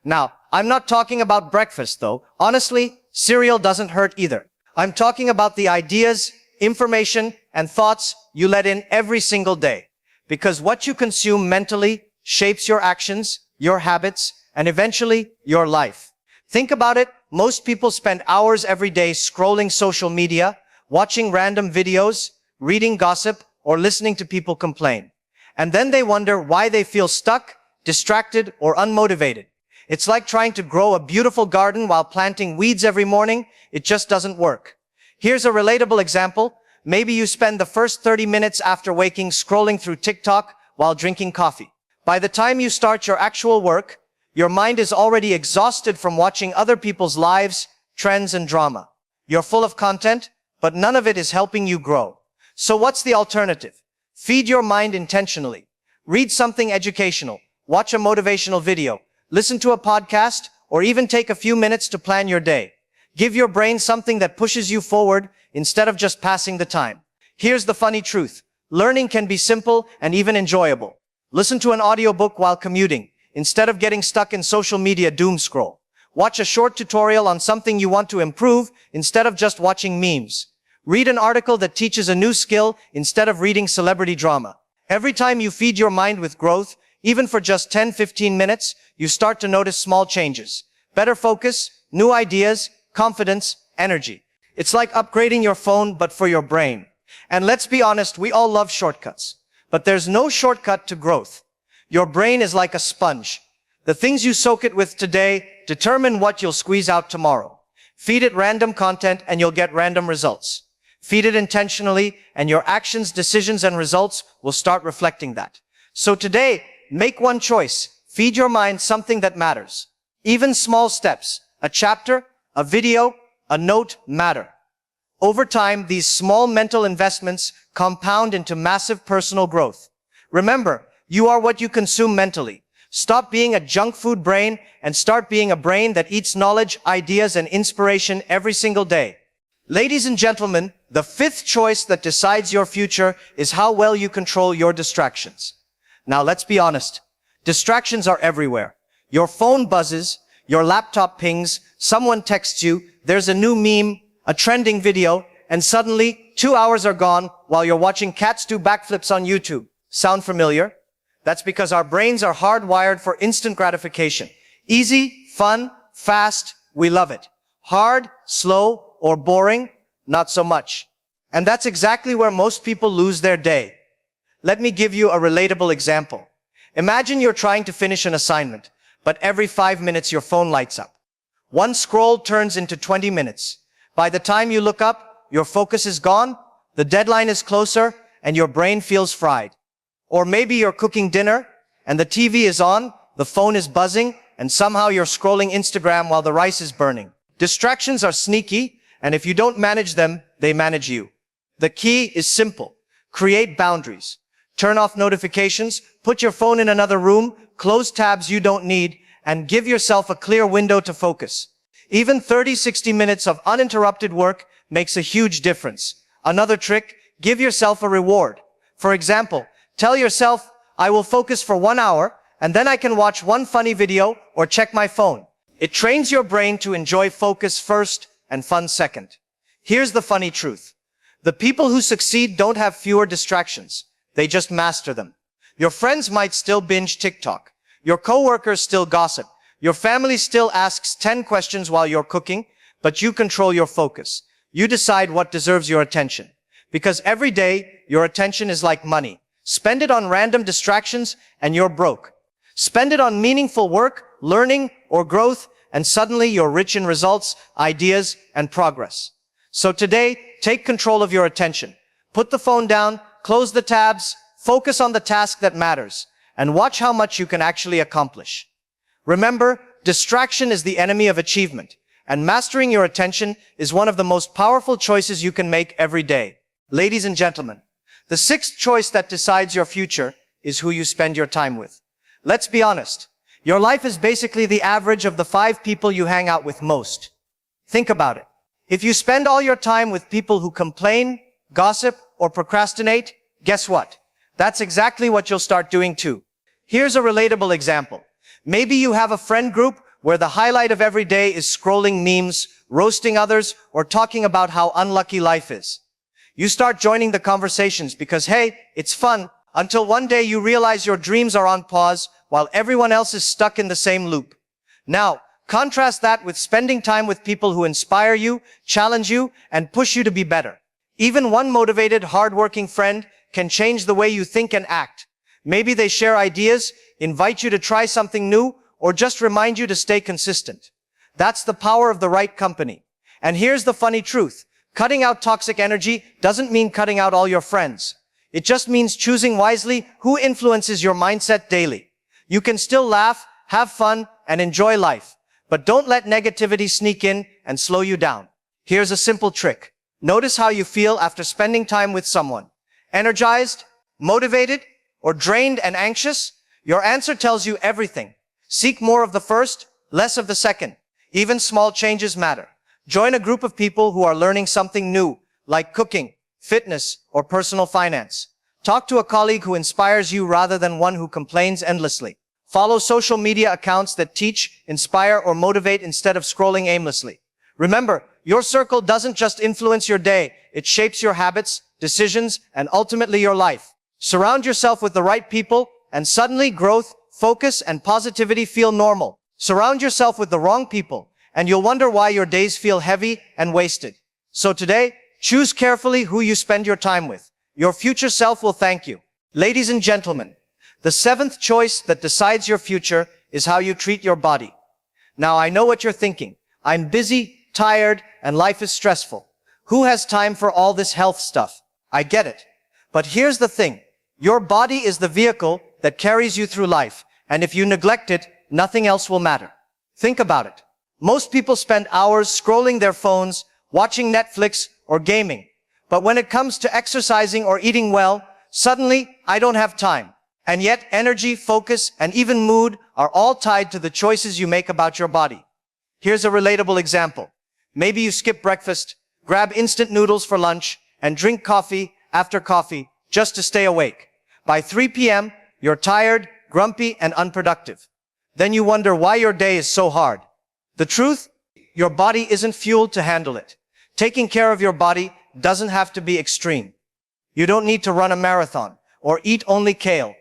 Now, I'm not talking about breakfast though. Honestly, cereal doesn't hurt either. I'm talking about the ideas, information, and thoughts you let in every single day. Because what you consume mentally shapes your actions, your habits, and eventually your life. Think about it. Most people spend hours every day scrolling social media, watching random videos, reading gossip, or listening to people complain. And then they wonder why they feel stuck, distracted, or unmotivated. It's like trying to grow a beautiful garden while planting weeds every morning. It just doesn't work. Here's a relatable example. Maybe you spend the first 30 minutes after waking scrolling through TikTok while drinking coffee. By the time you start your actual work, your mind is already exhausted from watching other people's lives, trends, and drama. You're full of content, but none of it is helping you grow. So what's the alternative? Feed your mind intentionally. Read something educational, watch a motivational video, listen to a podcast, or even take a few minutes to plan your day. Give your brain something that pushes you forward instead of just passing the time. Here's the funny truth. Learning can be simple and even enjoyable. Listen to an audiobook while commuting, instead of getting stuck in social media doom scroll. Watch a short tutorial on something you want to improve instead of just watching memes. Read an article that teaches a new skill instead of reading celebrity drama. Every time you feed your mind with growth, even for just 10-15 minutes, you start to notice small changes. Better focus, new ideas, confidence, energy. It's like upgrading your phone, but for your brain. And let's be honest, we all love shortcuts. But there's no shortcut to growth. Your brain is like a sponge. The things you soak it with today determine what you'll squeeze out tomorrow. Feed it random content and you'll get random results. Feed it intentionally and your actions, decisions, and results will start reflecting that. So today, make one choice. Feed your mind something that matters. Even small steps, a chapter, a video, a note matter. Over time, these small mental investments compound into massive personal growth. Remember, you are what you consume mentally. Stop being a junk food brain and start being a brain that eats knowledge, ideas, and inspiration every single day. Ladies and gentlemen, the fifth choice that decides your future is how well you control your distractions. Now let's be honest. Distractions are everywhere. Your phone buzzes, your laptop pings, someone texts you, there's a new meme, a trending video, and suddenly 2 hours are gone while you're watching cats do backflips on YouTube. Sound familiar? That's because our brains are hardwired for instant gratification. Easy, fun, fast, we love it. Hard, slow, or boring, not so much. And that's exactly where most people lose their day. Let me give you a relatable example. Imagine you're trying to finish an assignment, but every 5 minutes your phone lights up. One scroll turns into 20 minutes. By the time you look up, your focus is gone, the deadline is closer, and your brain feels fried. Or maybe you're cooking dinner, and the TV is on, the phone is buzzing, and somehow you're scrolling Instagram while the rice is burning. Distractions are sneaky, and if you don't manage them, they manage you. The key is simple. Create boundaries. Turn off notifications, put your phone in another room, close tabs you don't need, and give yourself a clear window to focus. Even 30-60 minutes of uninterrupted work makes a huge difference. Another trick, give yourself a reward. For example, tell yourself, I will focus for 1 hour, and then I can watch one funny video or check my phone. It trains your brain to enjoy focus first and fun second. Here's the funny truth. The people who succeed don't have fewer distractions. They just master them. Your friends might still binge TikTok. Your coworkers still gossip. Your family still asks 10 questions while you're cooking, but you control your focus. You decide what deserves your attention. Because every day, your attention is like money. Spend it on random distractions and you're broke. Spend it on meaningful work, learning, or growth, and suddenly you're rich in results, ideas, and progress. So today, take control of your attention. Put the phone down, close the tabs, focus on the task that matters, and watch how much you can actually accomplish. Remember, distraction is the enemy of achievement, and mastering your attention is one of the most powerful choices you can make every day. Ladies and gentlemen, the sixth choice that decides your future is who you spend your time with. Let's be honest. Your life is basically the average of the 5 people you hang out with most. Think about it. If you spend all your time with people who complain, gossip, or procrastinate, guess what? That's exactly what you'll start doing too. Here's a relatable example. Maybe you have a friend group where the highlight of every day is scrolling memes, roasting others, or talking about how unlucky life is. You start joining the conversations because, hey, it's fun, until one day you realize your dreams are on pause while everyone else is stuck in the same loop. Now, contrast that with spending time with people who inspire you, challenge you, and push you to be better. Even one motivated, hardworking friend can change the way you think and act. Maybe they share ideas, invite you to try something new, or just remind you to stay consistent. That's the power of the right company. And here's the funny truth. Cutting out toxic energy doesn't mean cutting out all your friends. It just means choosing wisely who influences your mindset daily. You can still laugh, have fun, and enjoy life, but don't let negativity sneak in and slow you down. Here's a simple trick. Notice how you feel after spending time with someone. Energized, motivated, or drained and anxious? Your answer tells you everything. Seek more of the first, less of the second. Even small changes matter. Join a group of people who are learning something new, like cooking, fitness, or personal finance. Talk to a colleague who inspires you rather than one who complains endlessly. Follow social media accounts that teach, inspire, or motivate instead of scrolling aimlessly. Remember, your circle doesn't just influence your day, it shapes your habits, decisions, and ultimately your life. Surround yourself with the right people, and suddenly growth, focus, and positivity feel normal. Surround yourself with the wrong people, and you'll wonder why your days feel heavy and wasted. So today, choose carefully who you spend your time with. Your future self will thank you. Ladies and gentlemen, the seventh choice that decides your future is how you treat your body. Now, I know what you're thinking. I'm busy, tired, and life is stressful. Who has time for all this health stuff? I get it. But here's the thing. Your body is the vehicle that carries you through life, and if you neglect it, nothing else will matter. Think about it. Most people spend hours scrolling their phones, watching Netflix, or gaming. But when it comes to exercising or eating well, suddenly, I don't have time. And yet, energy, focus, and even mood are all tied to the choices you make about your body. Here's a relatable example. Maybe you skip breakfast, grab instant noodles for lunch, and drink coffee after coffee just to stay awake. By 3 p.m., you're tired, grumpy, and unproductive. Then you wonder why your day is so hard. The truth? Your body isn't fueled to handle it. Taking care of your body doesn't have to be extreme. You don't need to run a marathon or eat only kale.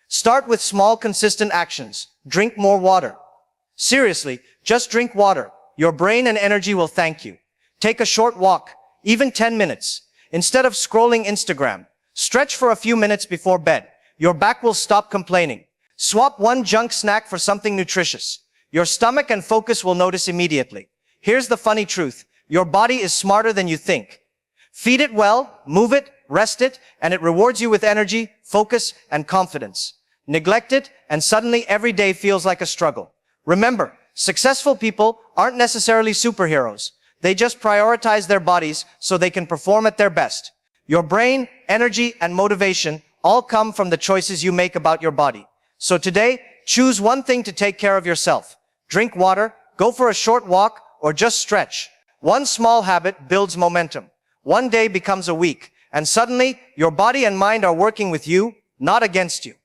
Start with small, consistent actions. Drink more water. Seriously, just drink water. Your brain and energy will thank you. Take a short walk, even 10 minutes. Instead of scrolling Instagram, stretch for a few minutes before bed. Your back will stop complaining. Swap one junk snack for something nutritious. Your stomach and focus will notice immediately. Here's the funny truth. Your body is smarter than you think. Feed it well, move it, rest it, and it rewards you with energy, focus, and confidence. Neglect it, and suddenly every day feels like a struggle. Remember, successful people aren't necessarily superheroes. They just prioritize their bodies so they can perform at their best. Your brain, energy, and motivation all come from the choices you make about your body. So today, choose one thing to take care of yourself. Drink water, go for a short walk, or just stretch. One small habit builds momentum. One day becomes a week, and suddenly your body and mind are working with you, not against you.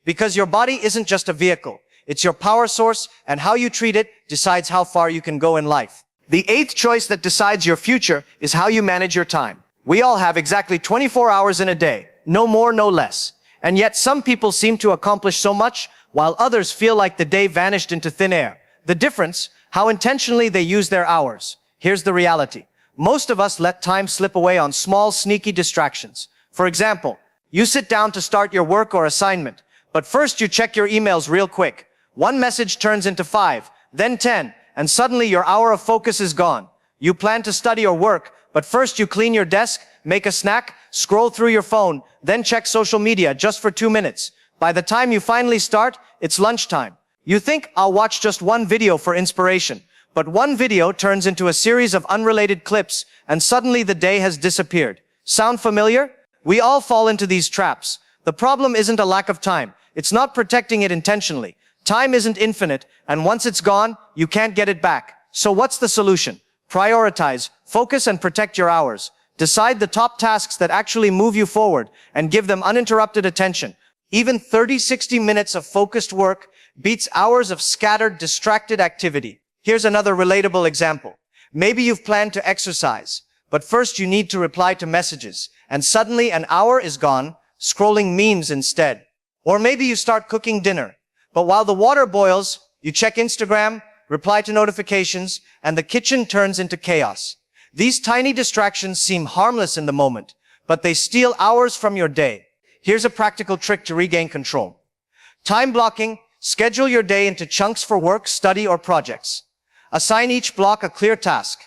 Because your body isn't just a vehicle. It's your power source, and how you treat it decides how far you can go in life. The eighth choice that decides your future is how you manage your time. We all have exactly 24 hours in a day, no more, no less. And yet some people seem to accomplish so much, while others feel like the day vanished into thin air. The difference? How intentionally they use their hours. Here's the reality. Most of us let time slip away on small, sneaky distractions. For example, you sit down to start your work or assignment, but first you check your emails real quick. One message turns into 5, then 10, and suddenly your hour of focus is gone. You plan to study or work, but first you clean your desk, make a snack, scroll through your phone, then check social media just for 2 minutes. By the time you finally start, it's lunchtime. You think, I'll watch just one video for inspiration. But one video turns into a series of unrelated clips, and suddenly the day has disappeared. Sound familiar? We all fall into these traps. The problem isn't a lack of time. It's not protecting it intentionally. Time isn't infinite, and once it's gone, you can't get it back. So what's the solution? Prioritize, focus, and protect your hours. Decide the top tasks that actually move you forward and give them uninterrupted attention. Even 30-60 minutes of focused work beats hours of scattered, distracted activity. Here's another relatable example. Maybe you've planned to exercise, but first you need to reply to messages, and suddenly an hour is gone, scrolling memes instead. Or maybe you start cooking dinner, but while the water boils, you check Instagram, reply to notifications, and the kitchen turns into chaos. These tiny distractions seem harmless in the moment, but they steal hours from your day. Here's a practical trick to regain control. Time blocking. Schedule your day into chunks for work, study, or projects. Assign each block a clear task.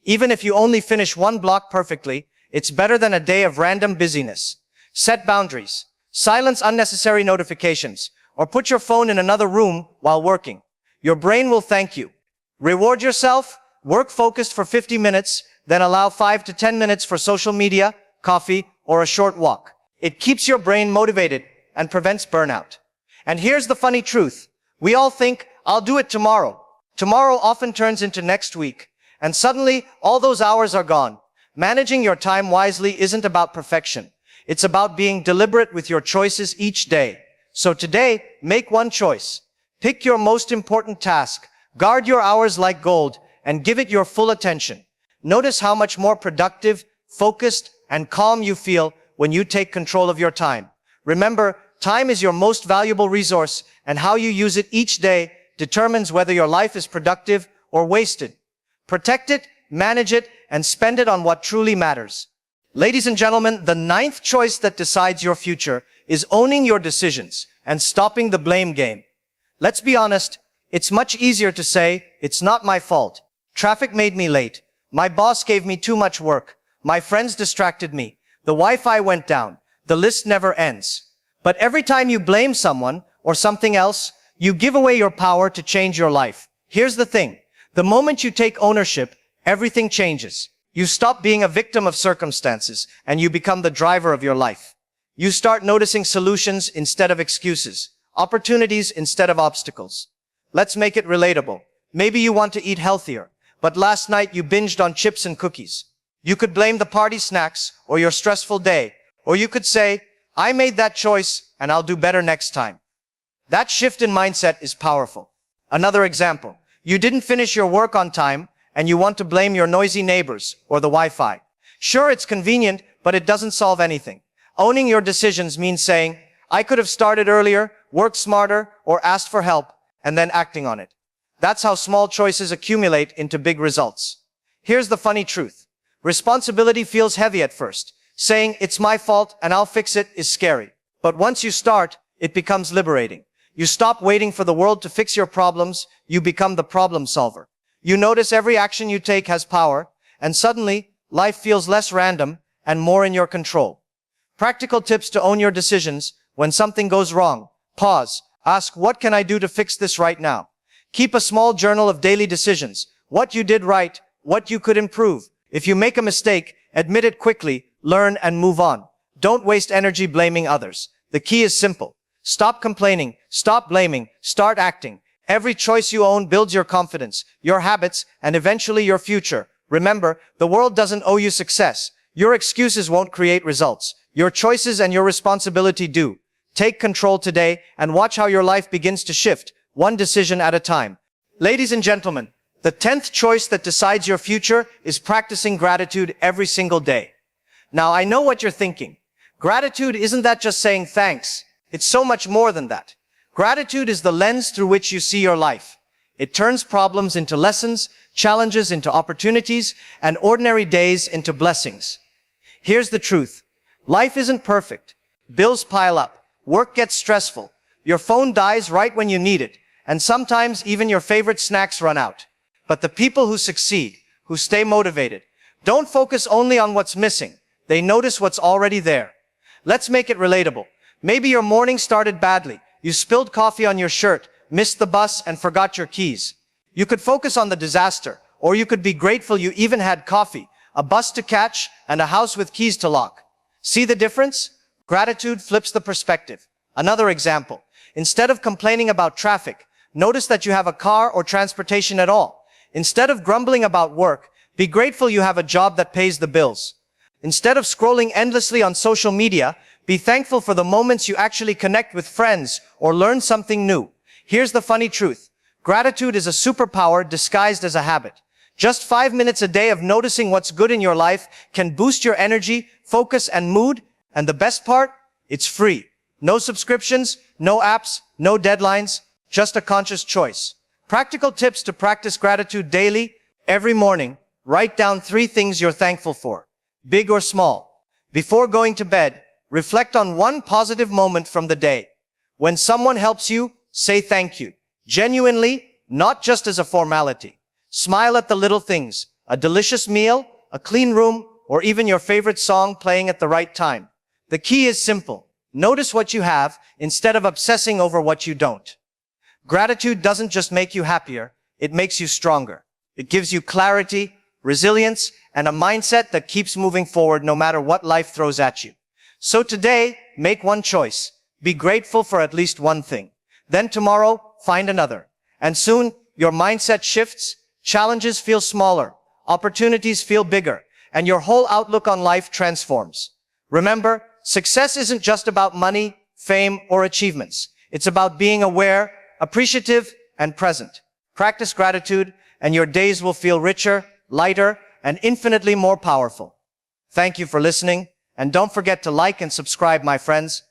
Even if you only finish one block perfectly, it's better than a day of random busyness. Set boundaries. Silence unnecessary notifications, or put your phone in another room while working. Your brain will thank you. Reward yourself. Work focused for 50 minutes, then allow 5 to 10 minutes for social media, coffee, or a short walk. It keeps your brain motivated and prevents burnout. And here's the funny truth. We all think, I'll do it tomorrow. Tomorrow often turns into next week, and suddenly all those hours are gone. Managing your time wisely isn't about perfection. It's about being deliberate with your choices each day. So today, make one choice. Pick your most important task, guard your hours like gold, and give it your full attention. Notice how much more productive, focused, and calm you feel when you take control of your time. Remember, time is your most valuable resource, and how you use it each day determines whether your life is productive or wasted. Protect it, manage it, and spend it on what truly matters. Ladies and gentlemen, the 9th choice that decides your future is owning your decisions and stopping the blame game. Let's be honest, it's much easier to say, it's not my fault. Traffic made me late. My boss gave me too much work. My friends distracted me. The Wi-Fi went down. The list never ends. But every time you blame someone or something else, you give away your power to change your life. Here's the thing. The moment you take ownership, everything changes. You stop being a victim of circumstances and you become the driver of your life. You start noticing solutions instead of excuses, opportunities instead of obstacles. Let's make it relatable. Maybe you want to eat healthier, but last night you binged on chips and cookies. You could blame the party snacks or your stressful day, or you could say, I made that choice and I'll do better next time. That shift in mindset is powerful. Another example. You didn't finish your work on time and you want to blame your noisy neighbors or the Wi-Fi. Sure, it's convenient, but it doesn't solve anything. Owning your decisions means saying, I could have started earlier, worked smarter, or asked for help, and then acting on it. That's how small choices accumulate into big results. Here's the funny truth. Responsibility feels heavy at first. Saying, it's my fault and I'll fix it is scary. But once you start, it becomes liberating. You stop waiting for the world to fix your problems. You become the problem solver. You notice every action you take has power, and suddenly, life feels less random and more in your control. Practical tips to own your decisions. When something goes wrong, pause. Ask, what can I do to fix this right now? Keep a small journal of daily decisions. What you did right, what you could improve. If you make a mistake, admit it quickly, learn and move on. Don't waste energy blaming others. The key is simple. Stop complaining, stop blaming, start acting. Every choice you own builds your confidence, your habits, and eventually your future. Remember, the world doesn't owe you success. Your excuses won't create results. Your choices and your responsibility do. Take control today and watch how your life begins to shift, one decision at a time. Ladies and gentlemen, the 10th choice that decides your future is practicing gratitude every single day. Now, I know what you're thinking. Gratitude isn't that just saying thanks. It's so much more than that. Gratitude is the lens through which you see your life. It turns problems into lessons, challenges into opportunities, and ordinary days into blessings. Here's the truth. Life isn't perfect. Bills pile up. Work gets stressful. Your phone dies right when you need it. And sometimes even your favorite snacks run out. But the people who succeed, who stay motivated, don't focus only on what's missing. They notice what's already there. Let's make it relatable. Maybe your morning started badly. You spilled coffee on your shirt, missed the bus, and forgot your keys. You could focus on the disaster, or you could be grateful you even had coffee, a bus to catch, and a house with keys to lock. See the difference? Gratitude flips the perspective. Another example. Instead of complaining about traffic, notice that you have a car or transportation at all. Instead of grumbling about work, be grateful you have a job that pays the bills. Instead of scrolling endlessly on social media, be thankful for the moments you actually connect with friends or learn something new. Here's the funny truth. Gratitude is a superpower disguised as a habit. Just 5 minutes a day of noticing what's good in your life can boost your energy, focus, and mood. And the best part? It's free. No subscriptions, no apps, no deadlines, just a conscious choice. Practical tips to practice gratitude daily. Every morning, write down 3 things you're thankful for, big or small. Before going to bed, reflect on one positive moment from the day. When someone helps you, say thank you. Genuinely, not just as a formality. Smile at the little things, a delicious meal, a clean room, or even your favorite song playing at the right time. The key is simple. Notice what you have instead of obsessing over what you don't. Gratitude doesn't just make you happier, it makes you stronger. It gives you clarity, resilience, and a mindset that keeps moving forward no matter what life throws at you. So today, make one choice. Be grateful for at least one thing. Then tomorrow, find another. And soon, your mindset shifts, challenges feel smaller, opportunities feel bigger, and your whole outlook on life transforms. Remember, success isn't just about money, fame, or achievements. It's about being aware, appreciative, and present. Practice gratitude, and your days will feel richer, lighter, and infinitely more powerful. Thank you for listening, and don't forget to like and subscribe, my friends.